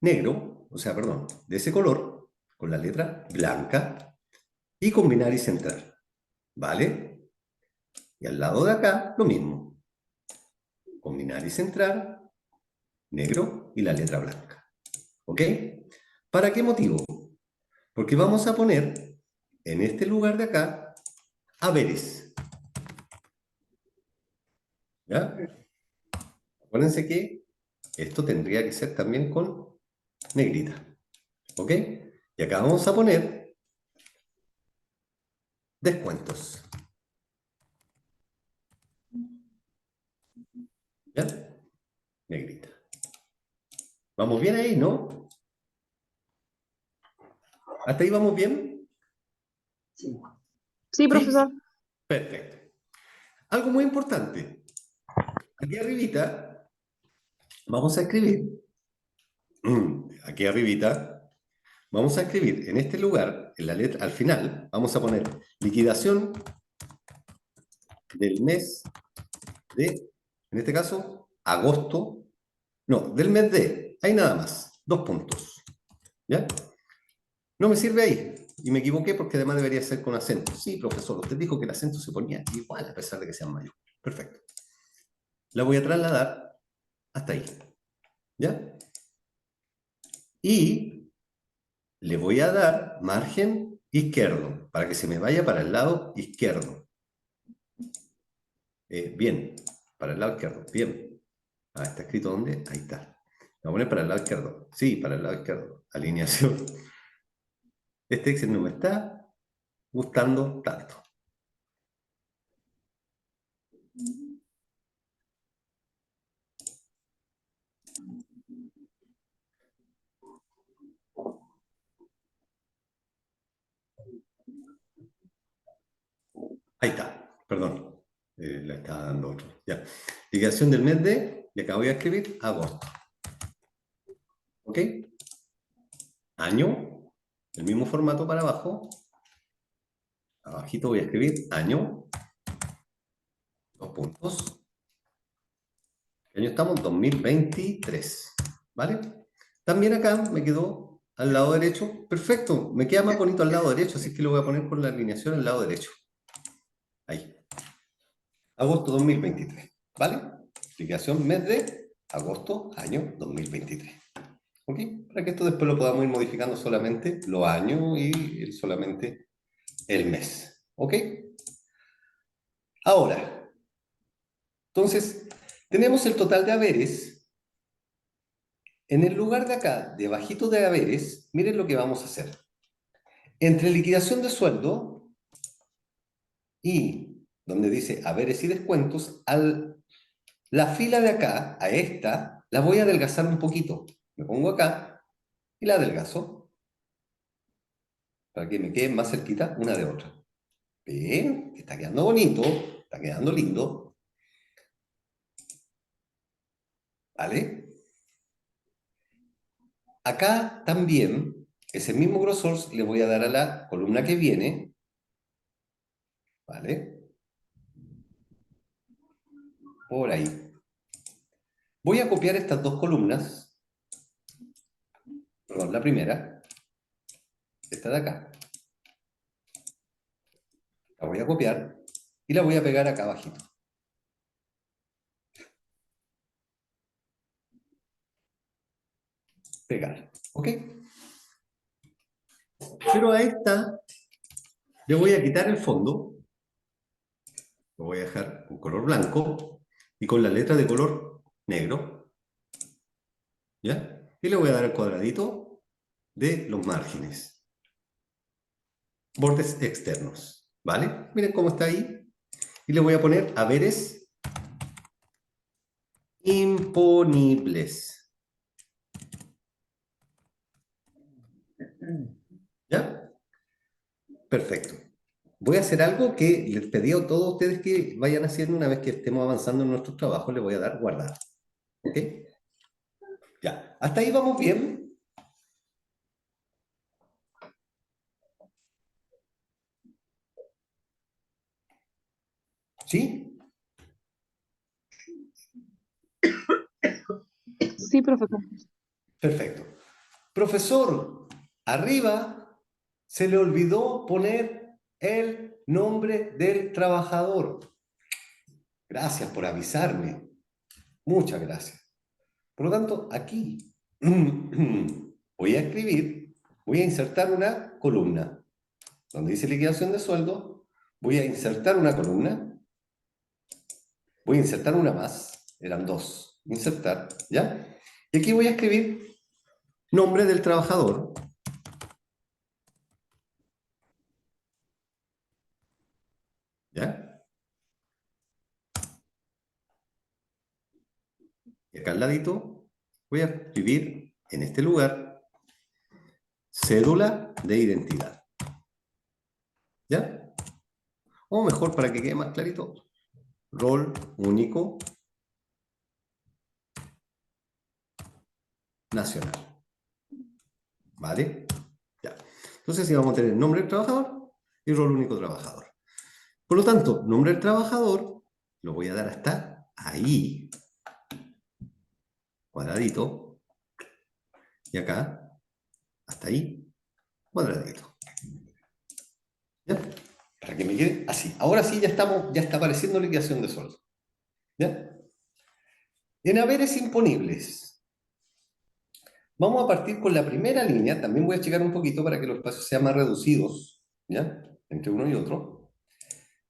negro, o sea, perdón, de ese color, con la letra blanca, y combinar y centrar. ¿Vale? Y al lado de acá, lo mismo. Combinar y centrar, negro y la letra blanca. ¿Ok? ¿Para qué motivo? Porque vamos a poner en este lugar de acá haberes. ¿Ya? Acuérdense que esto tendría que ser también con negrita. ¿Ok? Y acá vamos a poner descuentos. ¿Ya? Negrita. ¿Vamos bien ahí, no? ¿Hasta ahí vamos bien? Sí. Sí, profesor. Perfecto. Algo muy importante. Aquí arribita vamos a escribir. Aquí arribita vamos a escribir en este lugar, en la letra, al final, vamos a poner liquidación del mes de, en este caso, agosto. No, del mes de, ahí nada más, 2 puntos. ¿Ya? No me sirve ahí. Y me equivoqué porque además debería ser con acento. Sí, profesor, usted dijo que el acento se ponía igual a pesar de que sean mayores. Perfecto. La voy a trasladar hasta ahí. ¿Ya? Y le voy a dar margen izquierdo para que se me vaya para el lado izquierdo. Bien, para el lado izquierdo. Bien. Ah, ¿está escrito dónde? Ahí está. Voy a poner para el lado izquierdo. Sí, para el lado izquierdo. Alineación. Este Excel no me está gustando tanto. Ahí está, perdón. Le estaba dando otro. Ya. Liquidación del mes de, y acá voy a escribir agosto. ¿Ok? Año, el mismo formato para abajo. Abajito voy a escribir año, dos puntos. ¿Qué año estamos? 2023. ¿Vale? También acá me quedó al lado derecho. Perfecto, me queda más bonito al lado derecho, así que lo voy a poner con la alineación al lado derecho. Ahí. Agosto 2023. ¿Vale? Liquidación mes de agosto, año 2023. ¿Ok? Para que esto después lo podamos ir modificando solamente los años y solamente el mes. ¿Ok? Ahora, entonces, tenemos el total de haberes. En el lugar de acá, debajito de haberes, miren lo que vamos a hacer. Entre liquidación de sueldo y donde dice haberes y descuentos, la fila de acá, a esta, la voy a adelgazar un poquito. Me pongo acá y la adelgazo para que me queden más cerquita una de otra. Bien, está quedando bonito, está quedando lindo. ¿Vale? Acá también, ese mismo grosor le voy a dar a la columna que viene. ¿Vale? Por ahí. Voy a copiar estas dos columnas. Perdón, la primera. Esta de acá. La voy a copiar y la voy a pegar acá abajito. Pegar. ¿Ok? Pero a esta le voy a quitar el fondo. Lo voy a dejar con color blanco y con la letra de color negro. ¿Ya? Y le voy a dar el cuadradito de los márgenes. Bordes externos. ¿Vale? Miren cómo está ahí. Y le voy a poner haberes imponibles. ¿Ya? Perfecto. Voy a hacer algo que les pedí a todos ustedes que vayan haciendo una vez que estemos avanzando en nuestros trabajos. Le voy a dar guardar. ¿Ok? Ya. ¿Hasta ahí vamos bien? ¿Sí? Sí, profesor. Perfecto. Profesor, arriba se le olvidó poner el nombre del trabajador. Gracias por avisarme. Muchas gracias. Por lo tanto, aquí voy a escribir, voy a insertar una columna. Donde dice liquidación de sueldo, voy a insertar una columna. Voy a insertar una más. Eran dos. Insertar, ¿ya? Y aquí voy a escribir nombre del trabajador. ¿Ya? Y acá al ladito voy a escribir en este lugar cédula de identidad. ¿Ya? O mejor, para que quede más clarito, rol único nacional. ¿Vale? Ya. Entonces, sí vamos a tener nombre del trabajador y rol único trabajador. Por lo tanto, nombre del trabajador lo voy a dar hasta ahí, cuadradito, y acá, hasta ahí, cuadradito. ¿Ya? Para que me quede así. Ahora sí ya estamos, ya está apareciendo liquidación de sueldo. ¿Ya? En haberes imponibles. Vamos a partir con la primera línea. También voy a checar un poquito para que los espacios sean más reducidos, ¿ya? Entre uno y otro.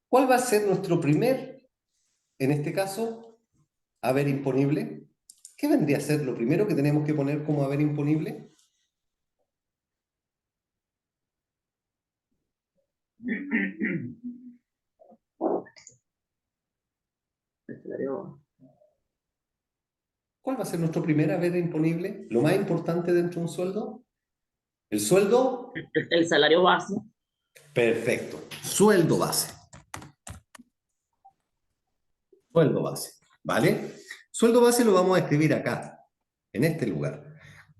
¿Cuál va a ser nuestro primer, en este caso, haber imponible? ¿Qué vendría a ser lo primero que tenemos que poner como haber imponible? El salario, ¿Cuál va a ser nuestro primer haber imponible? Lo más importante dentro de un sueldo. ¿El sueldo? el salario base. Perfecto. Sueldo base. Sueldo base. ¿Vale? Sueldo base lo vamos a escribir acá, en este lugar.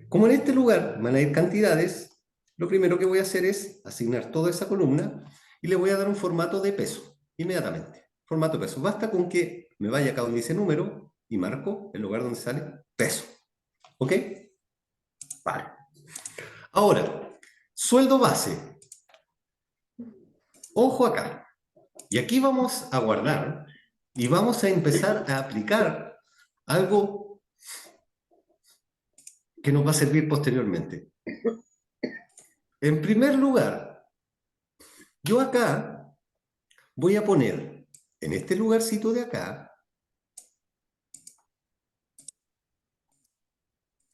Como en este lugar van a ir cantidades, lo primero que voy a hacer es asignar toda esa columna y le voy a dar un formato de peso, inmediatamente. Formato de peso. Basta con que me vaya acá donde dice número y marco el lugar donde sale peso. ¿Ok? Vale. Ahora, sueldo base. Ojo acá. Y aquí vamos a guardar y vamos a empezar a aplicar algo que nos va a servir posteriormente. En primer lugar, yo acá voy a poner, en este lugarcito de acá,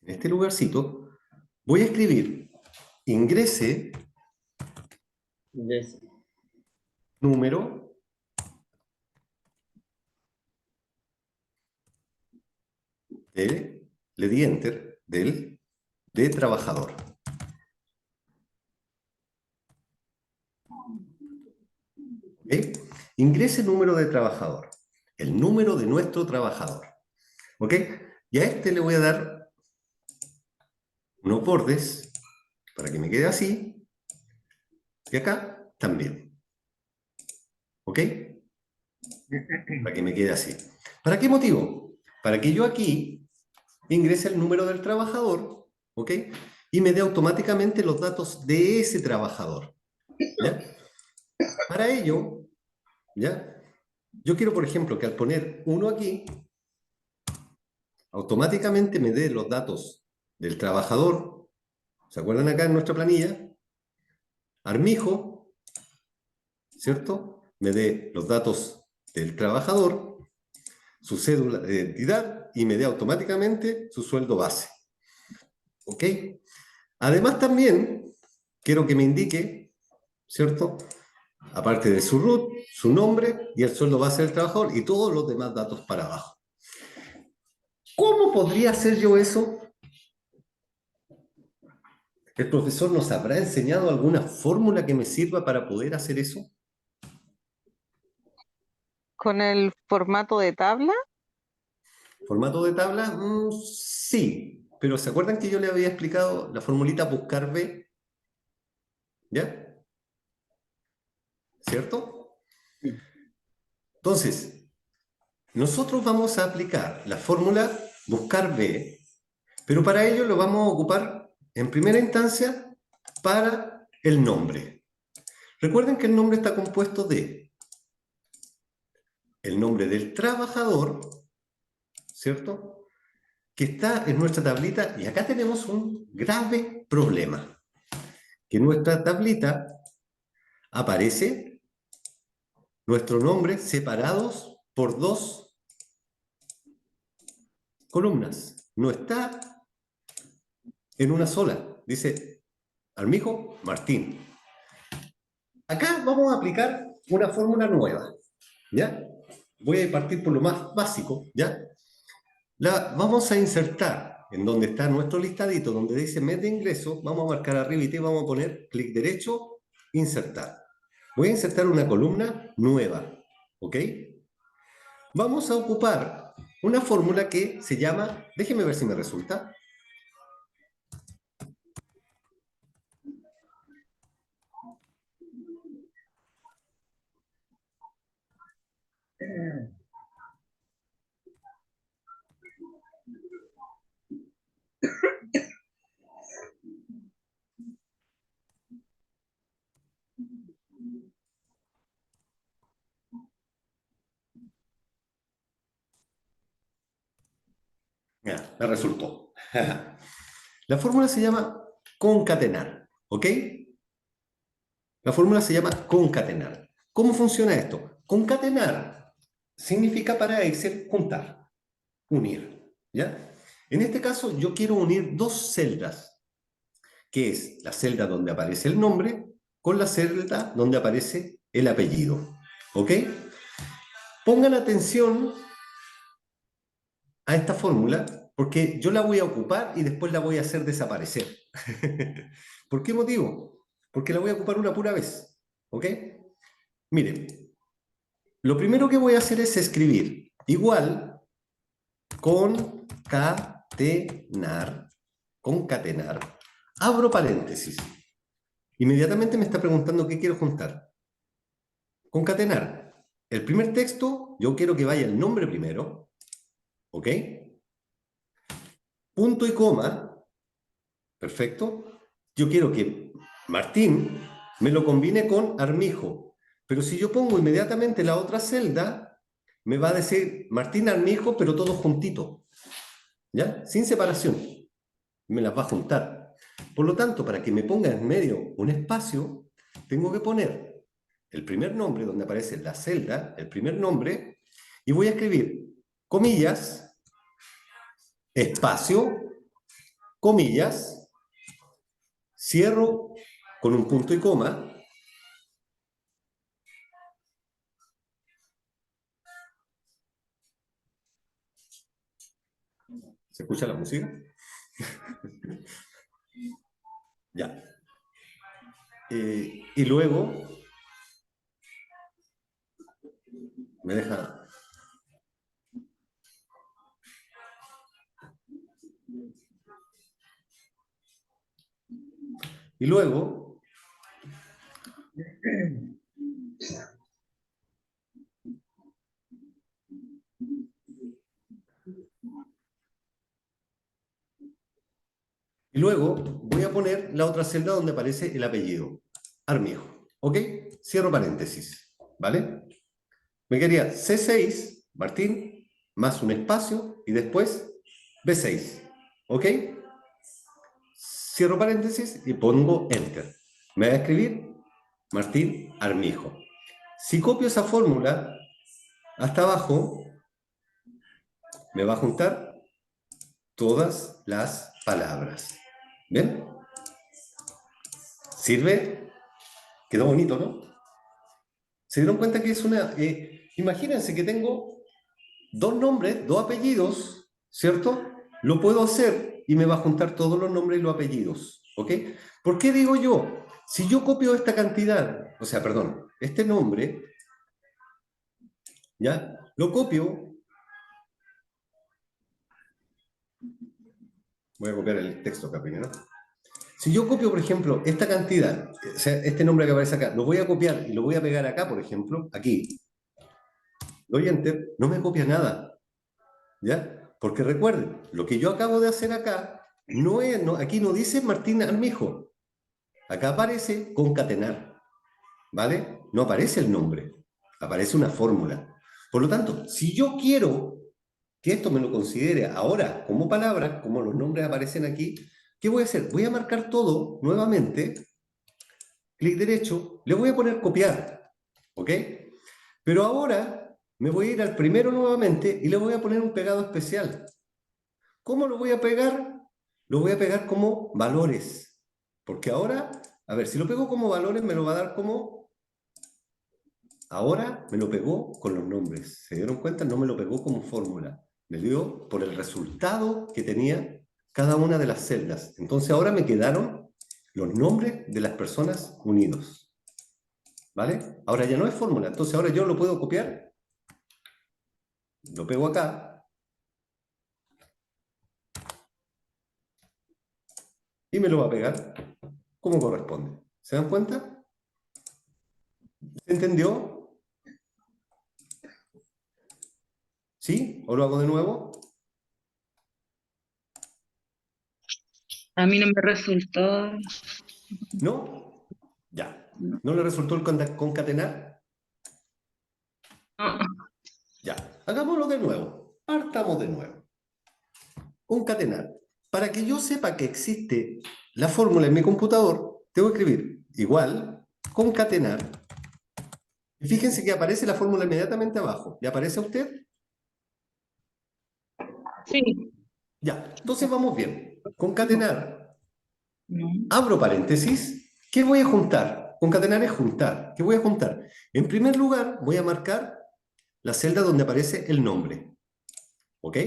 en este lugarcito, voy a escribir ingrese Ingreso. número le di enter, de trabajador. ¿Ok? Ingrese número de trabajador, el número de nuestro trabajador. ¿Ok? Y a este le voy a dar unos bordes para que me quede así, y acá también. ¿Ok? Para que me quede así. ¿Para qué motivo? Para que yo aquí ingrese el número del trabajador, ¿ok? Y me dé automáticamente los datos de ese trabajador, ¿ya? Para ello, ¿ya? Yo quiero, por ejemplo, que al poner 1 aquí, automáticamente me dé los datos del trabajador. ¿Se acuerdan acá en nuestra planilla? Armijo, ¿cierto? Me dé los datos del trabajador, su cédula de identidad y me dé automáticamente su sueldo base. ¿Ok? Además también quiero que me indique, ¿cierto? Aparte de su root, su nombre y el sueldo base del trabajador y todos los demás datos para abajo. ¿Cómo podría hacer yo eso? ¿El profesor nos habrá enseñado alguna fórmula que me sirva para poder hacer eso? Con el formato de tabla, ¿Formato de tabla? Sí, pero ¿se acuerdan que yo le había explicado la formulita buscar B? ¿Ya? ¿Cierto? Entonces, nosotros vamos a aplicar la fórmula buscar B, pero para ello lo vamos a ocupar en primera instancia para el nombre. Recuerden que el nombre está compuesto de el nombre del trabajador, ¿cierto? Que está en nuestra tablita y acá tenemos un grave problema. Que en nuestra tablita aparece nuestro nombre separados por 2 columnas. No está en una sola. Dice Armijo Martín. Acá vamos a aplicar una fórmula nueva, ¿ya? Voy a partir por lo más básico, ¿ya? Vamos a insertar en donde está nuestro listadito, donde dice mes de ingreso, vamos a marcar arriba y vamos a poner clic derecho, insertar. Voy a insertar una columna nueva, ¿ok? Vamos a ocupar una fórmula que se llama, déjeme ver si me resulta. Ya, me resultó. La fórmula se llama concatenar, ¿ok? La fórmula se llama concatenar. ¿Cómo funciona esto? Concatenar significa para Excel juntar, unir, ¿ya? En este caso, yo quiero unir dos celdas, que es la celda donde aparece el nombre con la celda donde aparece el apellido. ¿Ok? Pongan atención a esta fórmula porque yo la voy a ocupar y después la voy a hacer desaparecer. ¿Por qué motivo? Porque la voy a ocupar una pura vez. ¿Ok? Miren, lo primero que voy a hacer es escribir igual concatenar, abro paréntesis. Inmediatamente me está preguntando qué quiero juntar. Concatenar. El primer texto, yo quiero que vaya el nombre primero, ¿ok? Punto y coma, perfecto. Yo quiero que Martín me lo combine con Armijo, pero si yo pongo inmediatamente la otra celda, me va a decir Martín Armijo, pero todo juntito, ¿ya? Sin separación. Me las va a juntar. Por lo tanto, para que me ponga en medio un espacio, tengo que poner el primer nombre donde aparece la celda, el primer nombre, y voy a escribir comillas, espacio, comillas, cierro con un punto y coma, ¿se escucha la música? Ya. Y luego me deja... Y luego voy a poner la otra celda donde aparece el apellido, Armijo. ¿Ok? Cierro paréntesis. ¿Vale? Me quería C6, Martín, más un espacio y después B6. ¿Ok? Cierro paréntesis y pongo Enter. Me va a escribir Martín Armijo. Si copio esa fórmula hasta abajo, me va a juntar todas las palabras. ¿Ven? ¿Sirve? Quedó bonito, ¿no? ¿Se dieron cuenta que es una... imagínense que tengo dos nombres, dos apellidos, ¿cierto? Lo puedo hacer y me va a juntar todos los nombres y los apellidos, ¿ok? ¿Por qué digo yo? Si yo copio esta cantidad, o sea, perdón, este nombre, ¿ya? Lo copio, voy a copiar el texto acá primero. Si yo copio, por ejemplo, esta cantidad, o sea, este nombre que aparece acá, lo voy a copiar y lo voy a pegar acá, por ejemplo, aquí, doy Enter, no me copia nada, ¿ya? Porque recuerden, lo que yo acabo de hacer acá, aquí no dice Martín Armijo, acá aparece concatenar, ¿vale? No aparece el nombre, aparece una fórmula. Por lo tanto, si yo quiero que esto me lo considere ahora como palabras, como los nombres aparecen aquí, ¿qué voy a hacer? Voy a marcar todo nuevamente, clic derecho, le voy a poner copiar, ¿ok? Pero ahora me voy a ir al primero nuevamente y le voy a poner un pegado especial. ¿Cómo lo voy a pegar? Lo voy a pegar como valores. Porque ahora, a ver, si lo pego como valores me lo va a dar como... Ahora me lo pegó con los nombres. ¿Se dieron cuenta? No me lo pegó como fórmula. Me dio por el resultado que tenía cada una de las celdas. Entonces ahora me quedaron los nombres de las personas unidos. ¿Vale? Ahora ya no es fórmula. Entonces ahora yo lo puedo copiar. Lo pego acá. Y me lo va a pegar como corresponde. ¿Se dan cuenta? ¿Se entendió? ¿Sí? ¿O lo hago de nuevo? A mí no me resultó. ¿No? Ya. No. ¿No le resultó el concatenar? No. Ya. Hagámoslo de nuevo. Partamos de nuevo. Concatenar. Para que yo sepa que existe la fórmula en mi computador, tengo que escribir igual, concatenar. Y fíjense que aparece la fórmula inmediatamente abajo. ¿Le aparece a usted? Sí, Ya, entonces vamos bien. Concatenar. No. Abro paréntesis. ¿Qué voy a juntar? Concatenar es juntar. ¿Qué voy a juntar? En primer lugar, voy a marcar la celda donde aparece el nombre. ¿Ok?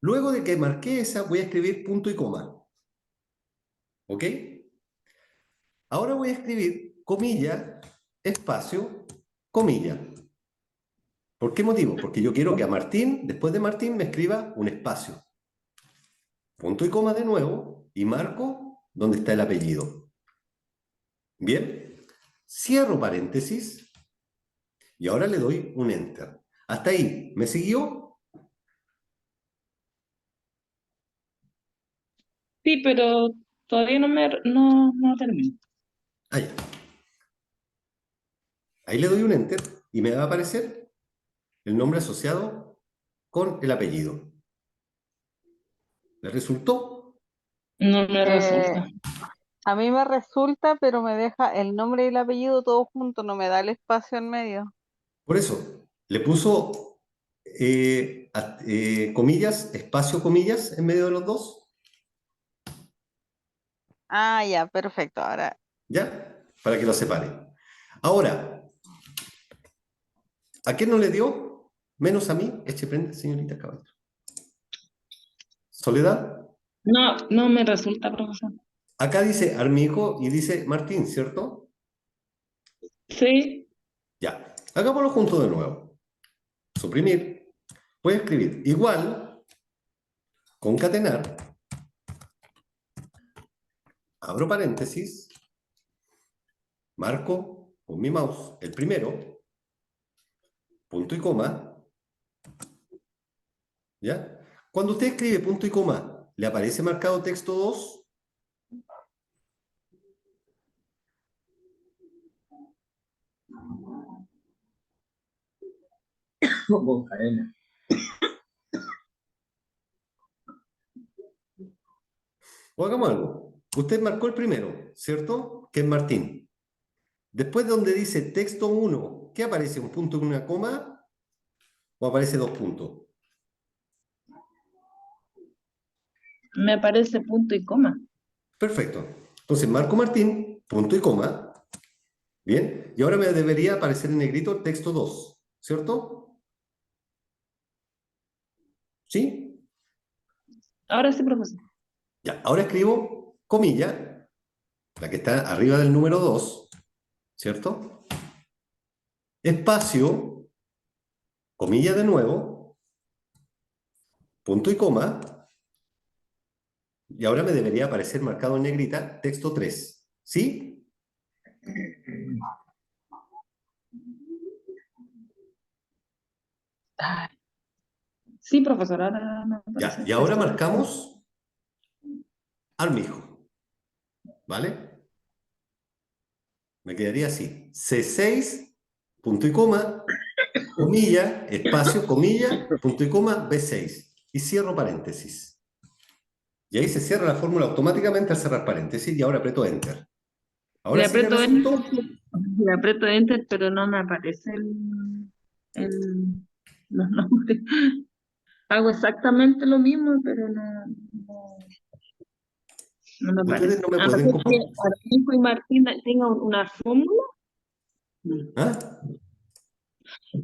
Luego de que marqué esa, voy a escribir punto y coma. ¿Ok? Ahora voy a escribir comilla, espacio, comilla. ¿Por qué motivo? Porque yo quiero que a Martín, después de Martín, me escriba un espacio. Punto y coma de nuevo y marco donde está el apellido. Bien, cierro paréntesis y ahora le doy un enter. Hasta ahí, ¿me siguió? Sí, pero todavía no termino. Ah, ya. Ahí le doy un enter y me va a aparecer el nombre asociado con el apellido. ¿Le resultó? No me Eh, resulta. a mí me resulta, pero me deja el nombre y el apellido todo junto, no me da el espacio en medio. Por eso, le puso comillas, espacio comillas en medio de los dos, Ah, ya, perfecto. Ahora, ¿ya? Para que lo separe. Ahora, ¿a qué no le dio? Menos a mí, eche prende, señorita Caballero. Soledad, No me resulta, profesor. acá dice Armijo y dice Martín, ¿cierto? Sí, Ya, hagámoslo junto de nuevo. Suprimir. Voy a escribir igual, concatenar, abro paréntesis, marco con mi mouse el primero, punto y coma, ¿ya? Cuando usted escribe punto y coma, ¿le aparece marcado texto 2? Con cadena. O hagamos algo. Usted marcó el primero, ¿cierto? Que es Martín. Después de donde dice texto 1, ¿qué aparece? ¿Un punto con una coma? ¿O aparece dos puntos? me aparece punto y coma. Perfecto. Entonces marco Martín, punto y coma. Bien. Y ahora me debería aparecer en negrito texto 2, ¿cierto? ¿Sí? Ahora sí, profesor. Ya. Ahora escribo comilla, la que está arriba del número 2, ¿cierto? Espacio, comilla de nuevo, punto y coma. Y ahora me debería aparecer marcado en negrita texto 3. ¿Sí? Ay, sí, profesor, ahora me Ya. aparece Y ahora texto. marcamos Armijo. ¿Vale? Me quedaría así. C6, punto y coma, comilla, espacio, comilla, punto y coma, B6. Y cierro paréntesis. Y ahí se cierra la fórmula automáticamente al cerrar paréntesis y ahora aprieto Enter. Le Ahora sí le aprieto enter, resultó. le aprieto enter, pero no me aparece los nombres. Hago exactamente lo mismo, pero no me Ustedes aparece. no me A no pueden ser que compartir. Arturo y Martín tengan una fórmula. ¿Ah?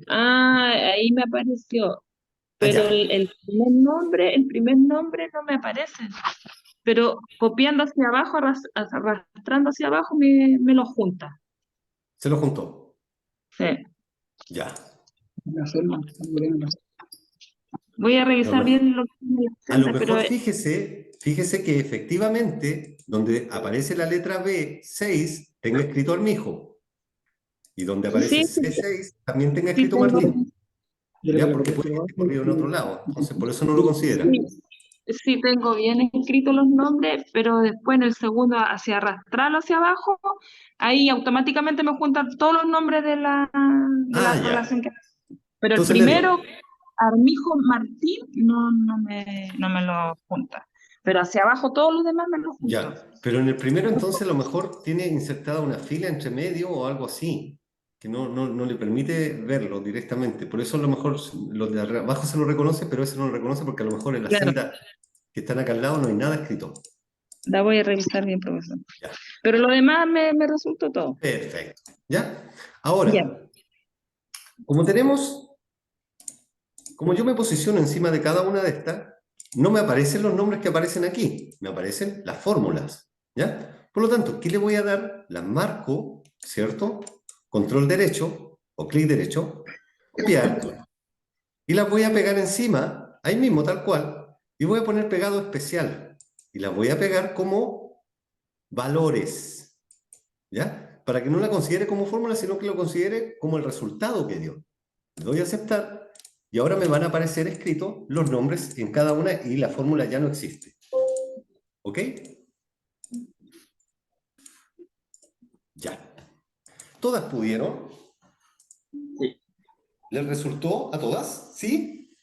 Ah, ahí me apareció, Allá. pero el primer nombre no me aparece. Pero copiando hacia abajo, arrastrando hacia abajo, me lo junta. Se lo juntó. Sí. Ya. Voy a A lo revisar mejor, bien lo que tiene la a lo celda, pero mejor fíjese que efectivamente, donde aparece la letra B6, tenga escrito Armijo. Y donde aparece sí, C6, también tenga sí escrito tengo, Martín. Ya, porque puede que esté corrido en otro lado. Entonces, por eso no lo considera. sí, sí tengo bien escritos los nombres, pero después en el segundo, hacia arrastrarlo hacia abajo, ahí automáticamente me juntan todos los nombres de la Ah, relación ya. que. Pero el Entonces le primero, digo, Armijo Martín, no me lo junta. Pero hacia abajo todos los demás me lo juntan. ya. Pero en el primero, entonces, a lo mejor tiene insertada una fila entre medio o algo así. que no le permite verlo directamente. Por eso a lo mejor los de abajo se lo reconoce, pero ese no lo reconoce porque a lo mejor en la Claro. celda que están acá al lado no hay nada escrito. La voy a revisar bien, profesor. Ya. Pero lo demás me resultó todo. Perfecto. ¿Ya? Ahora, Ya. como yo me posiciono encima de cada una de estas, no me aparecen los nombres que aparecen aquí, me aparecen las fórmulas, ¿ya? Por lo tanto, ¿qué le voy a dar? Las marco, ¿cierto? Control derecho o clic derecho, copiar, y las voy a pegar encima, ahí mismo, tal cual, y voy a poner pegado especial, y las voy a pegar como valores, ¿ya? Para que no la considere como fórmula, sino que lo considere como el resultado que dio. Le doy a aceptar, y ahora me van a aparecer escritos los nombres en cada una y la fórmula ya no existe. ¿Ok? Ya. ¿Todas pudieron? Sí. ¿Les resultó a todas? ¿Sí?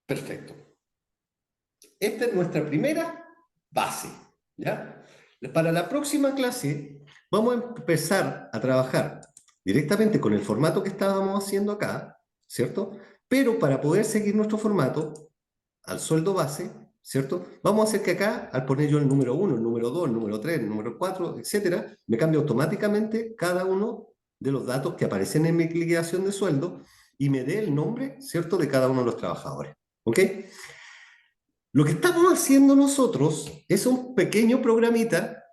Perfecto. Esta es nuestra primera base, ¿ya? Para la próxima clase vamos a empezar a trabajar directamente con el formato que estábamos haciendo acá, ¿cierto? Pero para poder seguir nuestro formato, al sueldo base, ¿cierto? Vamos a hacer que acá, al poner yo el número 1, el número 2, el número 3, el número 4, etcétera, me cambia automáticamente cada uno de los datos que aparecen en mi liquidación de sueldo y me dé el nombre, ¿cierto?, de cada uno de los trabajadores. ¿Ok? Lo que estamos haciendo nosotros es un pequeño programita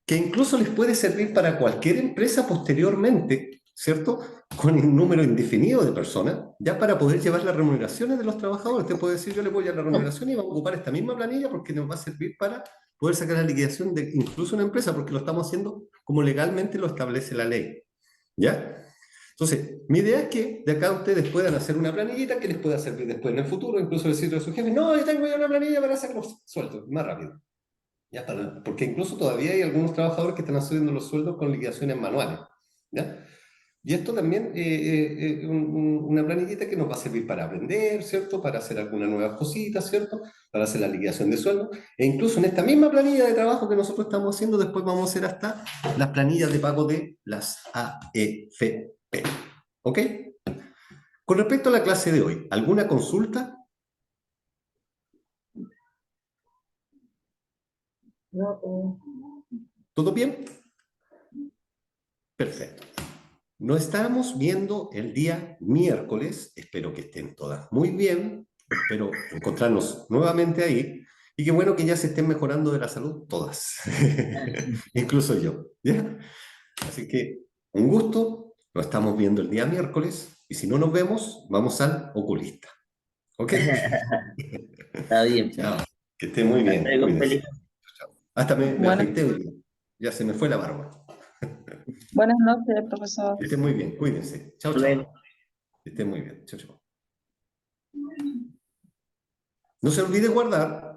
que incluso les puede servir para cualquier empresa posteriormente, ¿cierto? Con un número indefinido de personas, ya para poder llevar las remuneraciones de los trabajadores. Usted puede decir, yo le voy a dar la remuneración y vamos a ocupar esta misma planilla porque nos va a servir para poder sacar la liquidación de incluso una empresa, porque lo estamos haciendo como legalmente lo establece la ley, ¿ya? Entonces, mi idea es que de acá ustedes puedan hacer una planillita que les pueda servir después en el futuro, incluso decirle a su jefe, no, yo tengo ya una planilla para hacer los sueldos más rápido. ¿Ya? Porque incluso todavía hay algunos trabajadores que están haciendo los sueldos con liquidaciones manuales, ¿ya? Y esto también una planillita que nos va a servir para aprender, ¿cierto? Para hacer algunas nuevas cositas, ¿cierto? Para hacer la liquidación de sueldo. E incluso en esta misma planilla de trabajo que nosotros estamos haciendo, después vamos a hacer hasta las planillas de pago de las AFP. ¿Ok? Con respecto a la clase de hoy, ¿alguna consulta? No, ¿Todo bien? Perfecto. Nos estamos viendo el día miércoles. Espero que estén todas muy bien. Espero encontrarnos nuevamente ahí. Y qué bueno que ya se estén mejorando de la salud todas. Incluso yo. ¿Ya? Así que un gusto. Nos estamos viendo el día miércoles. Y si no nos vemos, vamos al oculista. ¿Ok? está bien. Chao. Que estén muy bien. Luego, Cuídense. feliz. Chao. Hasta me Bueno, afeité hoy día. Ya se me fue la barba. buenas noches, profesor. Que estén muy bien. Cuídense. Chao, Luego. chao. Que estén muy bien. Chao, chao. No se olvide guardar